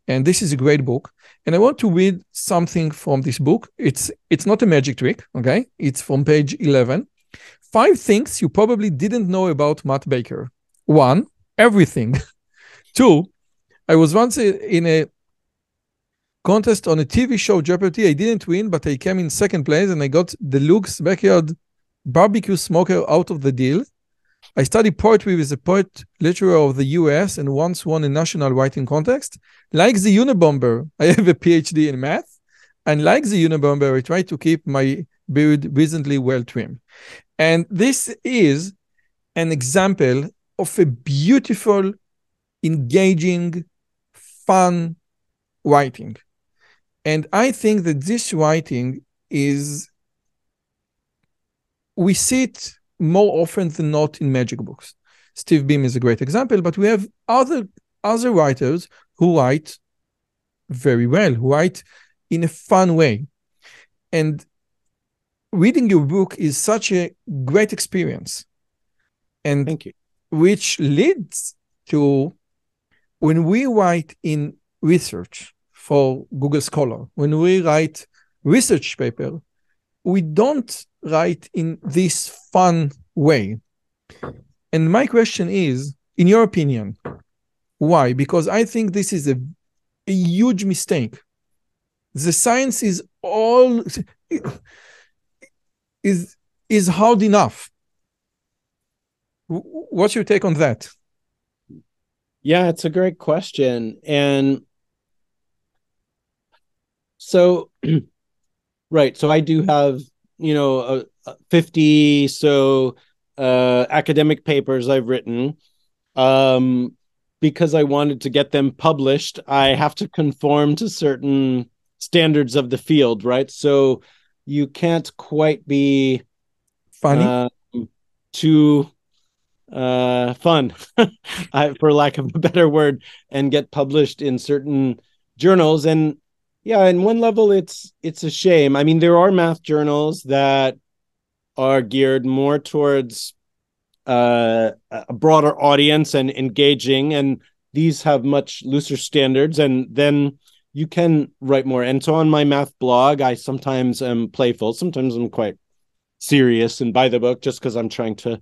and this is a great book. And I want to read something from this book. It's not a magic trick, okay? It's from page 11. 5 things you probably didn't know about Matt Baker. 1, everything. 2, I was once in a contest on a TV show, Jeopardy. I didn't win, but I came in second place and I got the Luke's Backyard Barbecue Smoker out of the deal. I studied poetry with a poet lecturer of the US and once won a national writing contest. Like the Unabomber, I have a PhD in math. And like the Unabomber, I try to keep my beard recently well trimmed. And this is an example of a beautiful, engaging, fun writing. And I think that this writing is, we see it more often than not in magic books. Steve Beam is a great example, but we have other writers who write very well, who write in a fun way. And reading your book is such a great experience. And thank you. Which leads to, when we write in research for Google Scholar, when we write research paper, we don't write in this fun way. And my question is, in your opinion, why? Because I think this is a huge mistake. The science is all is hard enough. What's your take on that? Yeah, it's a great question. And so, right. So I do have, 50 academic papers I've written. Because I wanted to get them published, I have to conform to certain standards of the field, right? So you can't quite be funny, too fun, for lack of a better word, and get published in certain journals. And yeah, in one level, it's a shame. I mean, there are math journals that are geared more towards a broader audience and engaging, and these have much looser standards, and then you can write more. And so on my math blog, I sometimes am playful, sometimes I'm quite serious and by the book, just because I'm trying to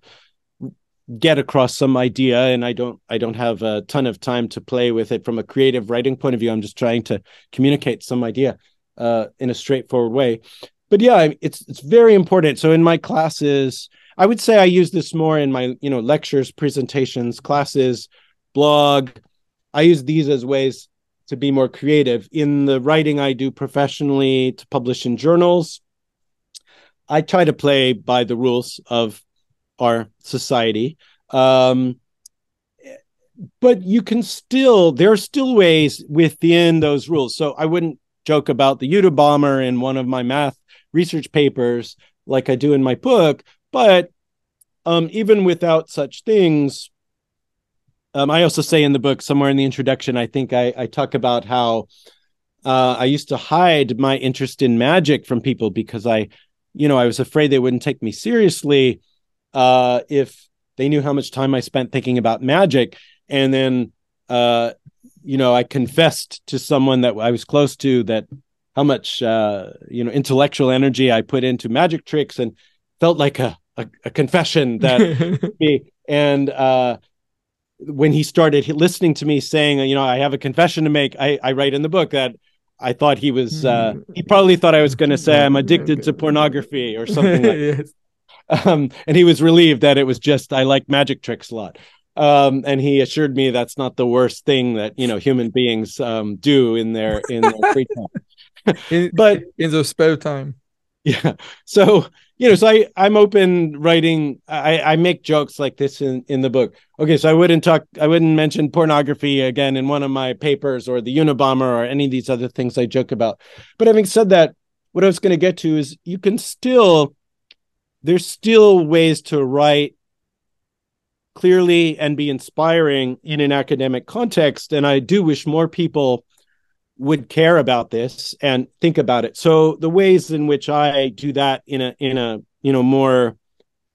get across some idea, and I don't have a ton of time to play with it from a creative writing point of view. I'm just trying to communicate some idea in a straightforward way. But yeah, it's very important. So in my classes, I would say I use this more in my lectures, presentations, classes, blog. I use these as ways to be more creative. In the writing I do professionally to publish in journals, I try to play by the rules of our society. But you can there are still ways within those rules. So I wouldn't joke about the Unabomber in one of my math research papers like I do in my book. But even without such things, I also say in the book, somewhere in the introduction, I think I talk about how I used to hide my interest in magic from people because I was afraid they wouldn't take me seriously if they knew how much time I spent thinking about magic. And then, I confessed to someone that I was close to that how much, intellectual energy I put into magic tricks, and felt like a confession that me. And when he started listening to me saying, I have a confession to make, I write in the book that I thought he was, he probably thought I was going to say I'm addicted to pornography or something like that. Yes. And he was relieved that it was just, I like magic tricks a lot. And he assured me that's not the worst thing that, human beings do in their free time. But in the spare time. Yeah. So, I'm open writing. I make jokes like this in the book. Okay. So I wouldn't mention pornography again in one of my papers, or the Unabomber, or any of these other things I joke about. But having said that, what I was going to get to is there's still ways to write clearly and be inspiring in an academic context. And I do wish more people would care about this and think about it. So the ways in which I do that in a more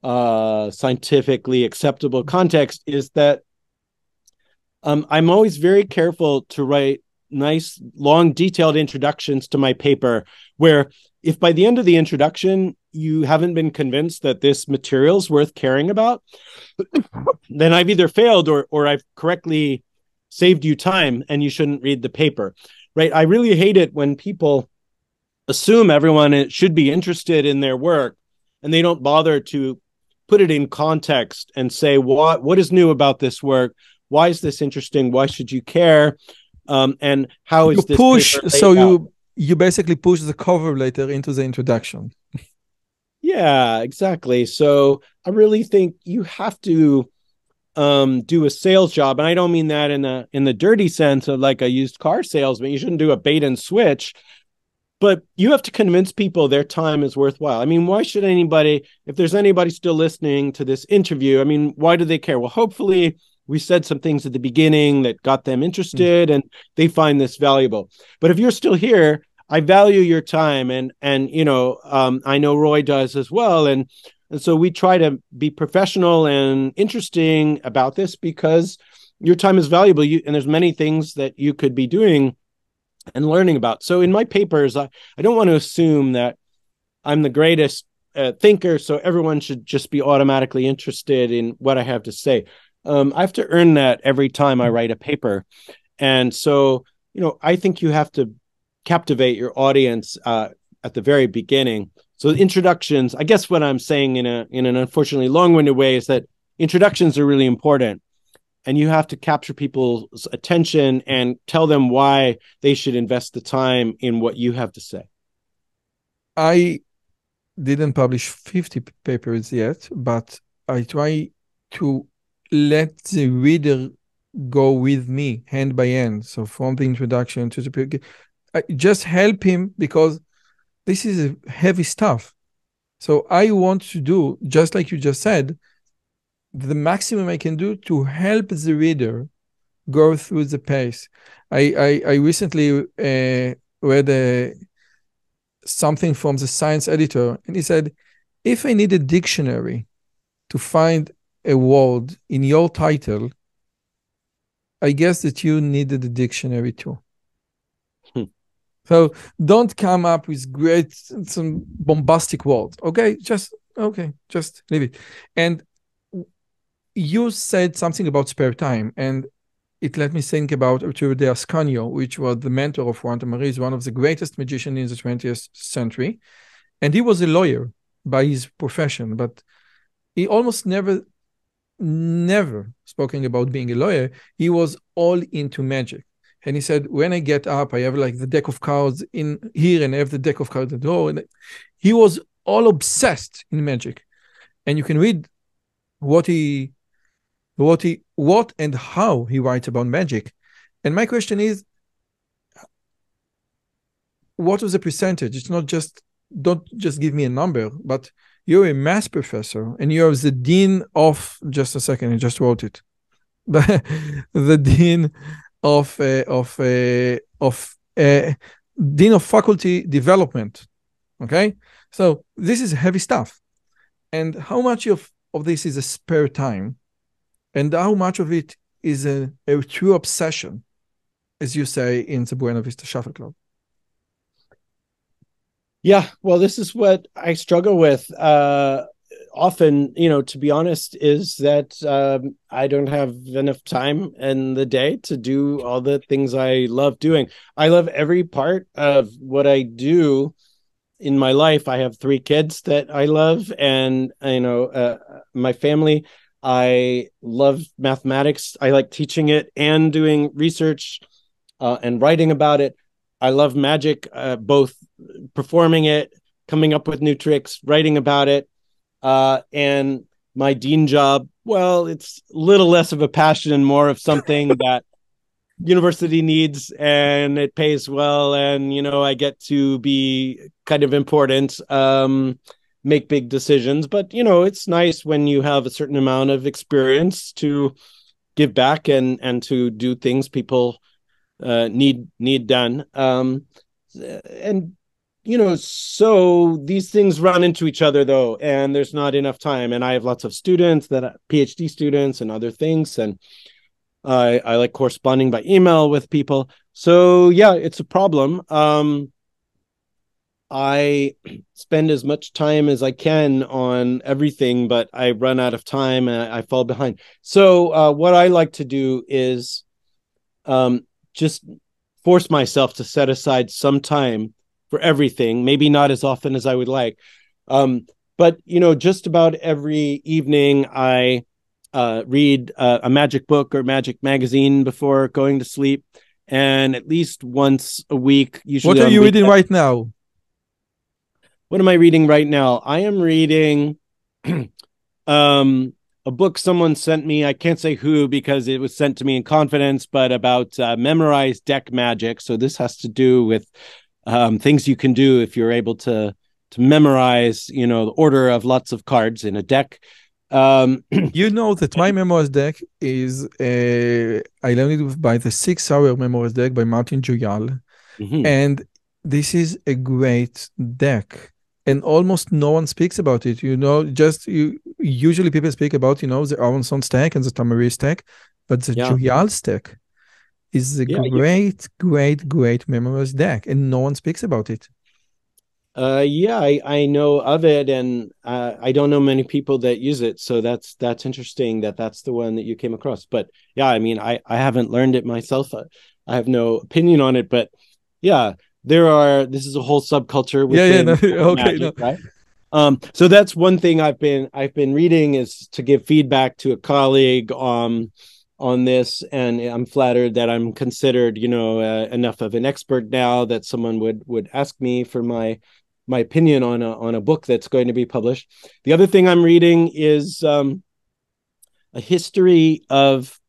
scientifically acceptable context is that I'm always very careful to write nice, long, detailed introductions to my paper, where if by the end of the introduction you haven't been convinced that this material is worth caring about, then I've either failed or I've correctly saved you time and you shouldn't read the paper. Right. I really hate it when people assume everyone should be interested in their work and they don't bother to put it in context and say, what is new about this work? Why is this interesting? Why should you care? And how is this push? So out? you basically push the cover letter into the introduction. Yeah, exactly. So I really think you have to do a sales job, and I don't mean that in the dirty sense of like a used car salesman. You shouldn't do a bait and switch, but you have to convince people their time is worthwhile. I mean, why should anybody, if there's anybody still listening to this interview, I mean, why do they care? Well, hopefully we said some things at the beginning that got them interested and they find this valuable. But if you're still here, I value your time, and I know Roy does as well, and so we try to be professional and interesting about this because your time is valuable. And there's many things that you could be doing and learning about. So in my papers, I don't want to assume that I'm the greatest thinker, so everyone should just be automatically interested in what I have to say. I have to earn that every time I write a paper. And so, I think you have to captivate your audience at the very beginning. So introductions, I guess what I'm saying in an unfortunately long-winded way is that introductions are really important, and you have to capture people's attention and tell them why they should invest the time in what you have to say. I didn't publish 50 papers yet, but I try to let the reader go with me hand by hand. So from the introduction to the I just help him, because this is heavy stuff. So I want to do, just like you just said, the maximum I can do to help the reader go through the pace. I recently read something from the science editor, and he said, if I need a dictionary to find a word in your title, I guess that you needed a dictionary too. So don't come up with some bombastic words. Okay, just leave it. And you said something about spare time, and it let me think about Arturo de Ascanio, which was the mentor of Juan de Maris, one of the greatest magicians in the 20th century. And he was a lawyer by his profession, but he almost never spoken about being a lawyer. He was all into magic. And he said, when I get up, I have like the deck of cards in here, and I have the deck of cards at the door. And he was all obsessed in magic. And you can read what and how he writes about magic. And my question is, what was the percentage? It's not just, don't just give me a number, but you're a math professor and you're the dean of, just a second, I just wrote it. The dean of dean of faculty development. Okay. So this is heavy stuff. And how much of this is a spare time? And how much of it is a true obsession, as you say in the Buena Vista Shuffle Club? Yeah, well, this is what I struggle with often, to be honest, is that I don't have enough time in the day to do all the things I love doing. I love every part of what I do in my life. I have 3 kids that I love, and my family. I love mathematics. I like teaching it and doing research and writing about it. I love magic, both performing it, coming up with new tricks, writing about it. And my dean job, well, it's a little less of a passion and more of something that university needs, and it pays well. And, you know, I get to be kind of important, make big decisions. But, you know, it's nice when you have a certain amount of experience to give back and to do things people need done. And, you know, so these things run into each other, though, and there's not enough time. And I have lots of students that are PhD students and other things. And I like corresponding by email with people. So, yeah, it's a problem. I spend as much time as I can on everything, but I run out of time and I fall behind. So what I like to do is just force myself to set aside some time for everything, maybe not as often as I would like. But, you know, just about every evening I read a magic book or magic magazine before going to sleep. And at least once a week, usually. What are you reading right now? What am I reading right now? I am reading a book someone sent me. I can't say who because it was sent to me in confidence, but about memorized deck magic. So this has to do with things you can do if you're able to memorize, you know, the order of lots of cards in a deck. You know that my memorized deck is, I learned it by the 6-hour memorized deck by Martin Joyal. And this is a great deck. And almost no one speaks about it, you know. Usually people speak about, you know, the Aronson stack and the Tamari stack, but the Joyal stack is a great memorized deck, and no one speaks about it. I know of it, and I don't know many people that use it. So that's interesting that that's the one that you came across. But yeah, I mean, I haven't learned it myself. I have no opinion on it, but yeah. This is a whole subculture within magic, right? So that's one thing I've been reading, is to give feedback to a colleague on this, and I'm flattered that I'm considered, you know, enough of an expert now that someone would ask me for my opinion on a book that's going to be published. The other thing I'm reading is a history of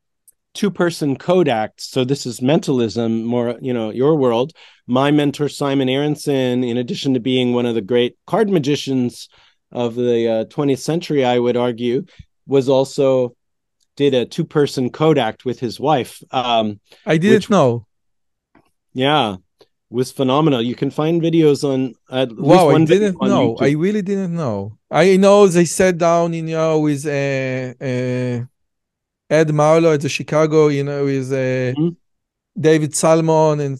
two-person code acts. So this is mentalism, more, you know, your world. My mentor, Simon Aronson, in addition to being one of the great card magicians of the 20th century, I would argue, was also did a two-person code act with his wife. I didn't know. Yeah, was phenomenal. You can find videos on at least wow, one I didn't know. YouTube. I really didn't know. I know they sat down, you know, with Ed Marlowe at the Chicago, you know, with David Salmon and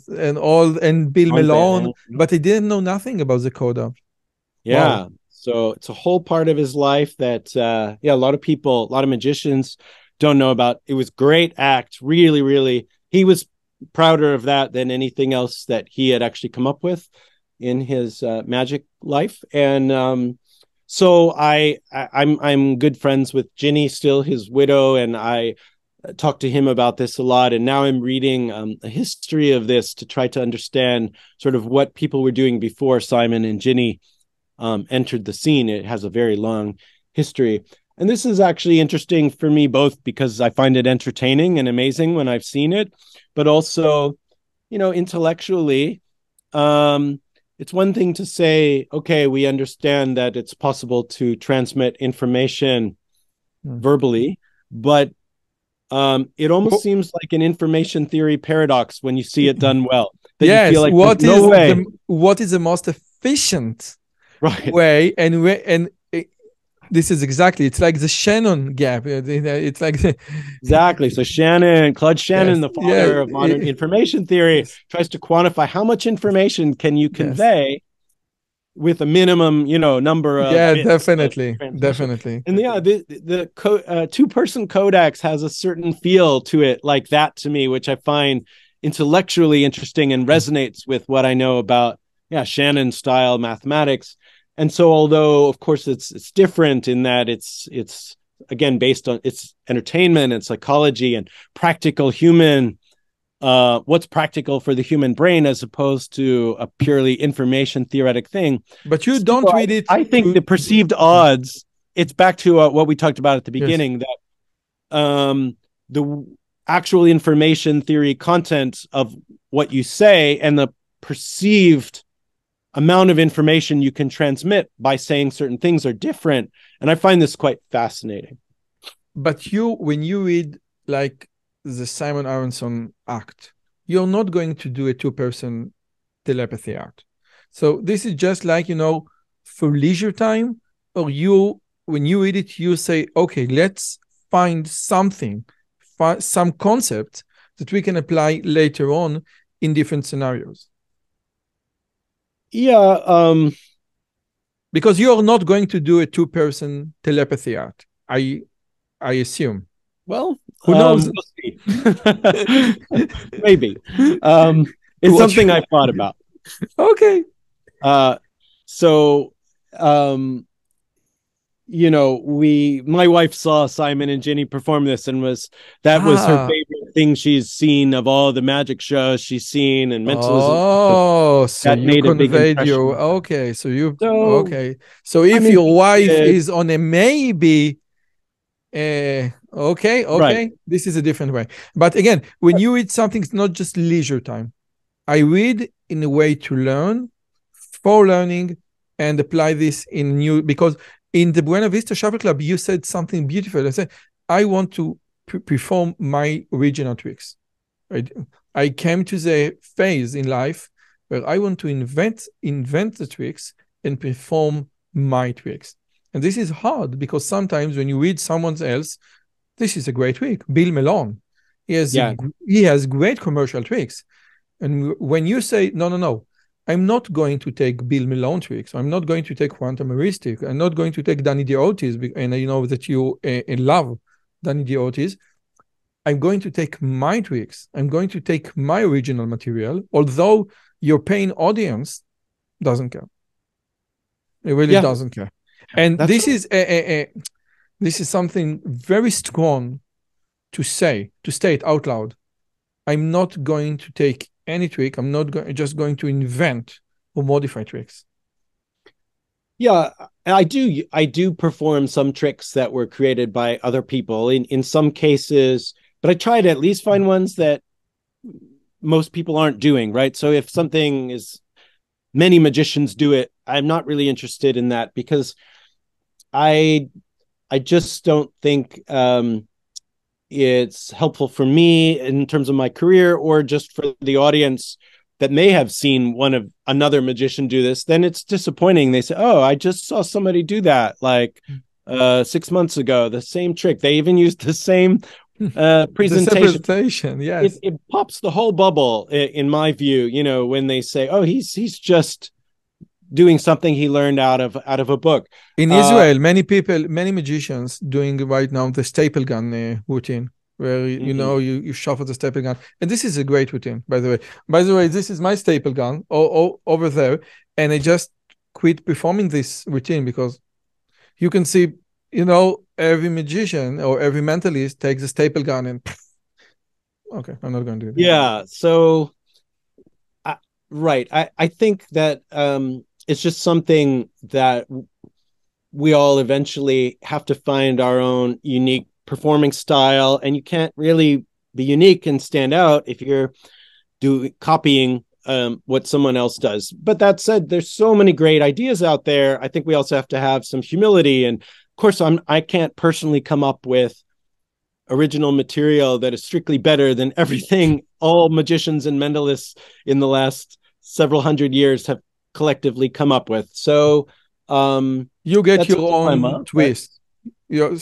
Bill Malone, but I didn't know nothing about the coda. Yeah, wow. So it's a whole part of his life that a lot of people, a lot of magicians don't know about. It was great act, really. He was prouder of that than anything else that he had actually come up with in his magic life. And so I'm good friends with Ginny, still his widow, and I talk to him about this a lot. And now I'm reading a history of this to try to understand sort of what people were doing before Simon and Ginny entered the scene. It has a very long history. And this is actually interesting for me, both because I find it entertaining and amazing when I've seen it, but also, you know, intellectually, it's one thing to say, okay, we understand that it's possible to transmit information verbally, but it almost seems like an information theory paradox when you see it done well. Yes, you feel like what is the most efficient way? And this is exactly, it's like the Shannon gap. It's like exactly. So Claude Shannon, the father of modern information theory, tries to quantify how much information can you convey with a minimum, you know, number of bits. Definitely. And the two-person codex has a certain feel to it, like that to me, which I find intellectually interesting and resonates with what I know about Shannon style mathematics. And so, although of course it's different in that it's again, based on it's entertainment and psychology and practical human, what's practical for the human brain as opposed to a purely information theoretic thing. But you don't read it. I think the perceived odds, it's back to what we talked about at the beginning, that the actual information theory content of what you say and the perceived amount of information you can transmit by saying certain things are different. And I find this quite fascinating. But when you read like the Simon Aronson act, you're not going to do a two-person telepathy act. So this is just like, for leisure time, or when you read it, you say, okay, let's find something, some concept that we can apply later on in different scenarios. Yeah. Because you're not going to do a two-person telepathy act, I assume. Well, who knows? We'll see. Maybe. It's something I thought about. Okay. My wife saw Simon and Ginny perform this and was her favorite thing she's seen of all the magic shows she's seen and mentalism. Oh, so you conveyed your okay. So if your wife is on a maybe, okay, right. This is a different way. But again, when you read something, it's not just leisure time. I read in a way to learn, for learning, and apply this because in the Buena Vista Shuffle Club, you said something beautiful. I said, I want to perform my original tricks. I came to the phase in life where I want to invent the tricks and perform my tricks. And this is hard because sometimes when you read someone else, this is a great trick. Bill Malone, he has great commercial tricks. And when you say, no, I'm not going to take Bill Malone tricks. I'm not going to take quantum heuristic. I'm not going to take Danny Diotis, and I know that you love Danny Diotis. I'm going to take my tricks. I'm going to take my original material, although your paying audience doesn't care. It really doesn't care. And this is something very strong to state out loud. I'm not going to take any trick. I'm not just going to invent or modify tricks. Yeah, I do perform some tricks that were created by other people in some cases, but I try to at least find ones that most people aren't doing, right? So if something is, many magicians do it, I'm not really interested in that because I just don't think it's helpful for me in terms of my career or just for the audience that may have seen another magician do this. Then it's disappointing. They say, oh, I just saw somebody do that like 6 months ago, the same trick. They even used the same presentation. Yes. It pops the whole bubble in my view, when they say, oh, he's just doing something he learned out of a book. In Israel, many magicians doing right now the staple gun routine, where you shuffle the staple gun, and this is a great routine, by the way. This is my staple gun over there, and I just quit performing this routine because you can see, every magician or every mentalist takes a staple gun and okay, I'm not going to do that. Yeah, so right, I think that it's just something that we all eventually have to find our own unique performing style, and you can't really be unique and stand out if you're copying what someone else does. But that said, there's so many great ideas out there. I think we also have to have some humility, and of course I can't personally come up with original material that is strictly better than everything all magicians and mentalists in the last several hundred years have collectively come up with. So you get your own twist. You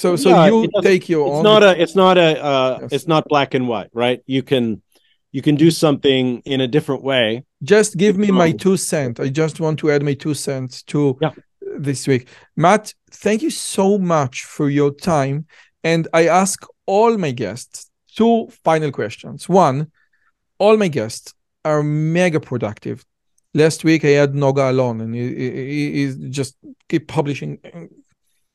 take your own. It's not black and white, right? You can do something in a different way. Just give me my 2 cents. I just want to add my 2 cents to this week. Matt, thank you so much for your time. And I ask all my guests 2 final questions. 1, all my guests are mega productive. Last week I had Noga alone, and he just keep publishing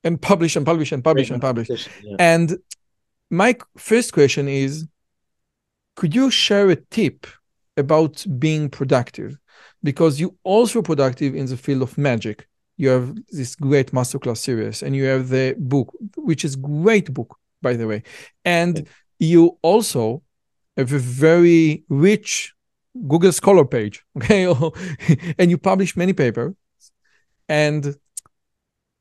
And publish and publish and publish and publish. Yeah. And my first question is, could you share a tip about being productive? Because you also productive in the field of magic. You have this great masterclass series, and you have the book, which is great book, by the way. And you also have a very rich Google Scholar page, okay? And you publish many papers. And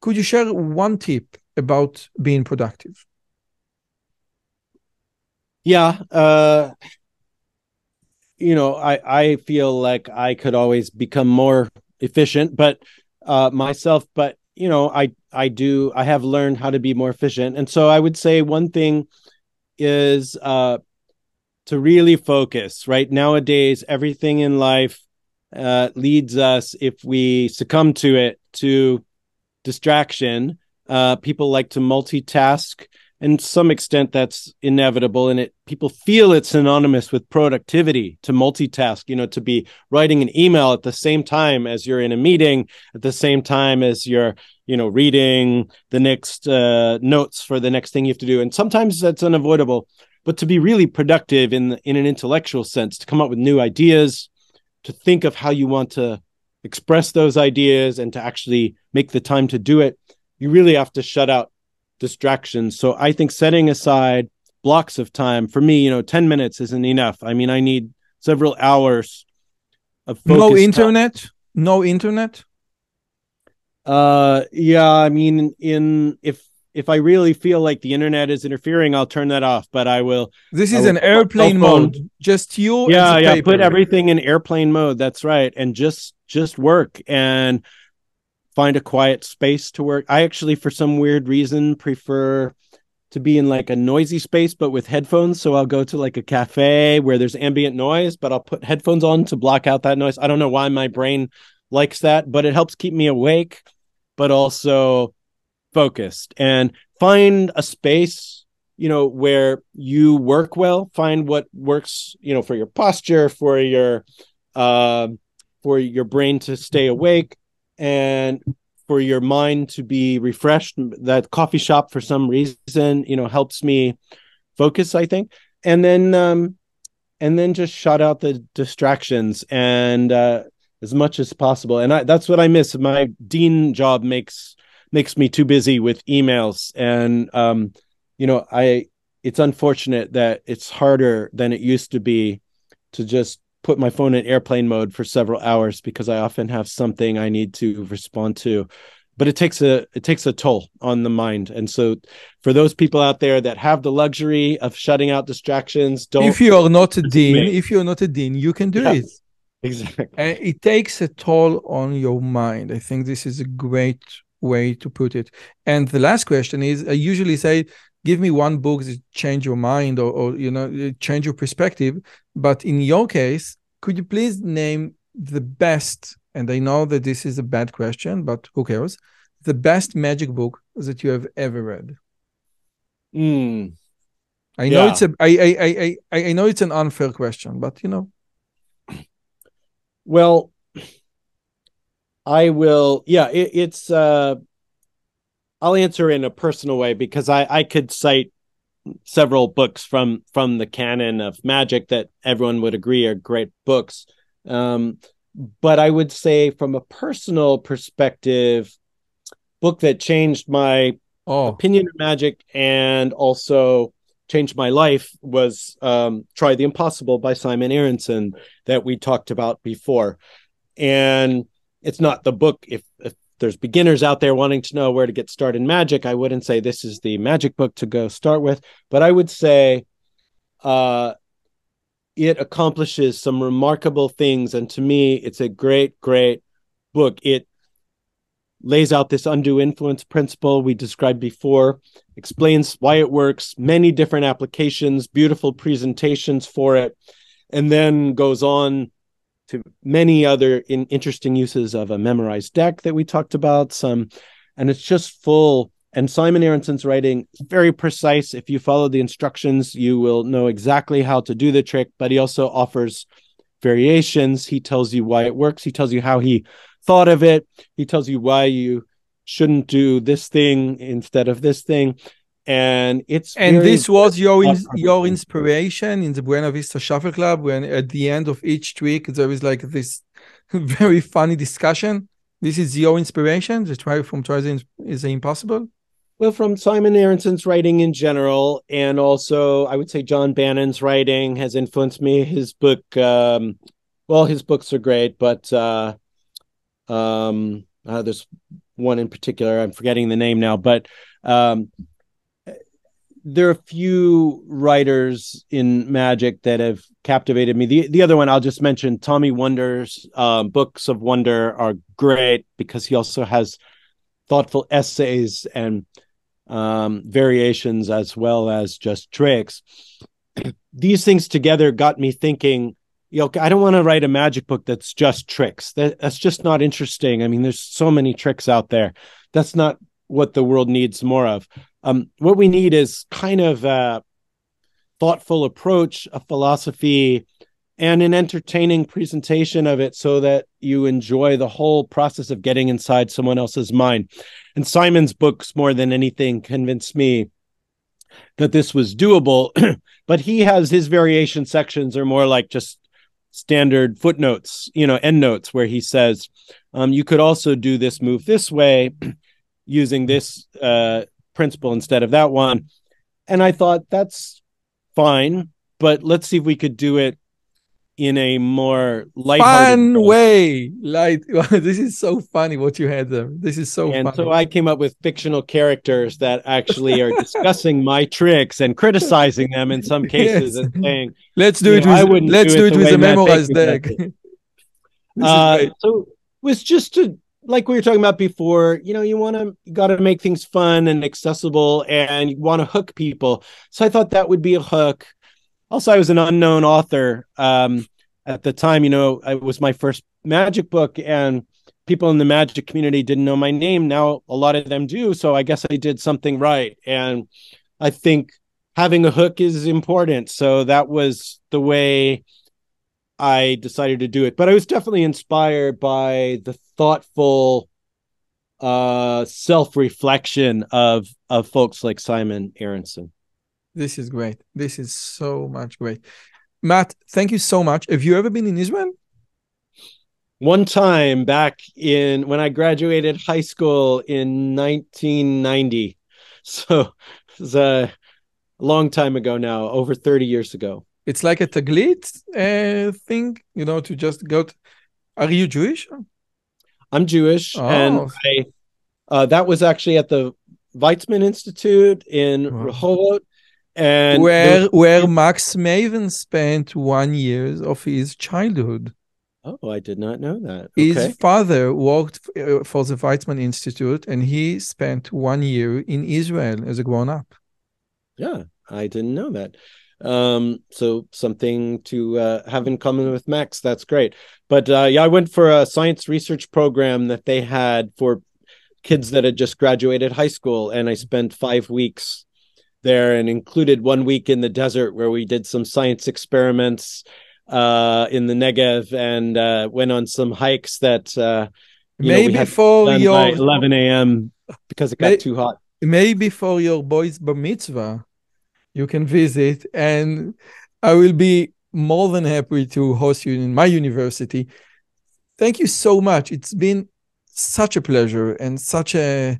could you share one tip about being productive? Yeah. I feel like I could always become more efficient, but myself, but I have learned how to be more efficient. And so I would say one thing is to really focus, right? Nowadays, everything in life leads us, if we succumb to it, to distraction. People like to multitask, and to some extent that's inevitable, and people feel it's synonymous with productivity to multitask, to be writing an email at the same time as you're in a meeting, at the same time as you're reading the next notes for the next thing you have to do. And sometimes that's unavoidable, but to be really productive in an intellectual sense, to come up with new ideas, to think of how you want to express those ideas, and to actually make the time to do it, you really have to shut out distractions. So I think setting aside blocks of time, for me, 10 minutes isn't enough. I mean, I need several hours of focus. No internet? Time. No internet? Yeah, I mean, if I really feel like the internet is interfering, I'll turn that off, but I will. This is an airplane mode. Just you. Yeah, put everything in airplane mode. That's right. And just work and find a quiet space to work. I actually, for some weird reason, prefer to be in like a noisy space, but with headphones. So I'll go to like a cafe where there's ambient noise, but I'll put headphones on to block out that noise. I don't know why my brain likes that, but it helps keep me awake, but also focused. And find a space, where you work well. Find what works, for your posture, for your brain to stay awake, and for your mind to be refreshed. That coffee shop, for some reason, helps me focus, I think. And then just shut out the distractions and as much as possible. And that's what I miss. My dean job makes me too busy with emails. And, it's unfortunate that it's harder than it used to be to just put my phone in airplane mode for several hours, because I often have something I need to respond to. But it takes a toll on the mind. And so for those people out there that have the luxury of shutting out distractions, if you're not a dean, you can do it. Exactly. And it takes a toll on your mind. I think this is a great way to put it. And the last question is, I usually say, give me one book that change your mind or change your perspective. But in your case, could you please name the best, and I know that this is a bad question, but who cares, the best magic book that you have ever read? I know I know it's an unfair question, but Well, I will. Yeah, it's. I'll answer in a personal way, because I could cite several books from the canon of magic that everyone would agree are great books. But I would say, from a personal perspective, book that changed my opinion of magic and also changed my life was Try the Impossible by Simon Aronson, that we talked about before. And it's not the book. If there's beginners out there wanting to know where to get started in magic, I wouldn't say this is the magic book to go start with, but I would say it accomplishes some remarkable things. And to me, it's a great, great book. It lays out this undue influence principle we described before, explains why it works, many different applications, beautiful presentations for it, and then goes on to many other interesting uses of a memorized deck that we talked about. And it's just full. And Simon Aronson's writing is very precise. If you follow the instructions, you will know exactly how to do the trick, but he also offers variations. He tells you why it works. He tells you how he thought of it. He tells you why you shouldn't do this thing instead of this thing. And this was your inspiration in the Buena Vista Shuffle Club, when at the end of each tweak there is like this very funny discussion. This is your inspiration. The try is impossible. Well, from Simon Aronson's writing in general, and also I would say John Bannon's writing has influenced me. His book, his books are great, but there's one in particular, I'm forgetting the name now, but there are a few writers in magic that have captivated me. The other one I'll just mention, Tommy Wonder's books of wonder are great because he also has thoughtful essays and variations as well as just tricks. These things together got me thinking, I don't want to write a magic book that's just tricks. That's just not interesting. I mean, there's so many tricks out there. That's not what the world needs more of. What we need is kind of a thoughtful approach, a philosophy, and an entertaining presentation of it so that you enjoy the whole process of getting inside someone else's mind. And Simon's books, more than anything, convinced me that this was doable. But he has his variation sections are more like just standard footnotes, endnotes, where he says, you could also do this move this way using this principle instead of that one. And I thought, that's fine, but let's see if we could do it in a more lighthearted way. This is so funny what you had there. This is so funny. So I came up with fictional characters that actually are discussing my tricks and criticizing them in some cases, and saying, let's do it with a memorized deck. So it was just like we were talking about before, you got to make things fun and accessible, and you want to hook people. So I thought that would be a hook. Also, I was an unknown author at the time. It was my first magic book, and people in the magic community didn't know my name. Now a lot of them do, so I guess I did something right. And I think having a hook is important. So that was the way I decided to do it. But I was definitely inspired by the thoughtful self-reflection of folks like Simon Aronson. This is great. This is so much great. Matt, thank you so much. Have you ever been in Israel? One time back when I graduated high school in 1990. So it was a long time ago now, over 30 years ago. It's like a taglit thing, to just go. Are you Jewish? I'm Jewish. Oh. And that was actually at the Weizmann Institute in Rehovot. And where Max Maven spent 1 year of his childhood. Oh, I did not know that. Okay. His father worked for the Weizmann Institute, and he spent 1 year in Israel as a grown-up. Yeah, I didn't know that. So something to have in common with Max. That's great. But I went for a science research program that they had for kids that had just graduated high school, and I spent 5 weeks there, and included 1 week in the desert where we did some science experiments in the Negev, and went on some hikes that maybe for your 11 a.m. because it got too hot. Maybe for your boys' bar mitzvah, you can visit, and I will be more than happy to host you in my university. Thank you so much. It's been such a pleasure and such a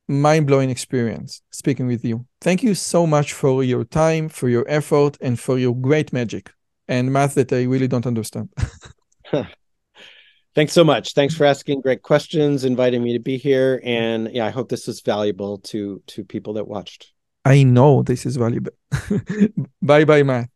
mind-blowing experience speaking with you. Thank you so much for your time, for your effort, and for your great magic and math that I really don't understand. Thanks so much. Thanks for asking great questions, inviting me to be here. And yeah, I hope this is valuable to people that watched. I know this is valuable. Bye-bye, Matt.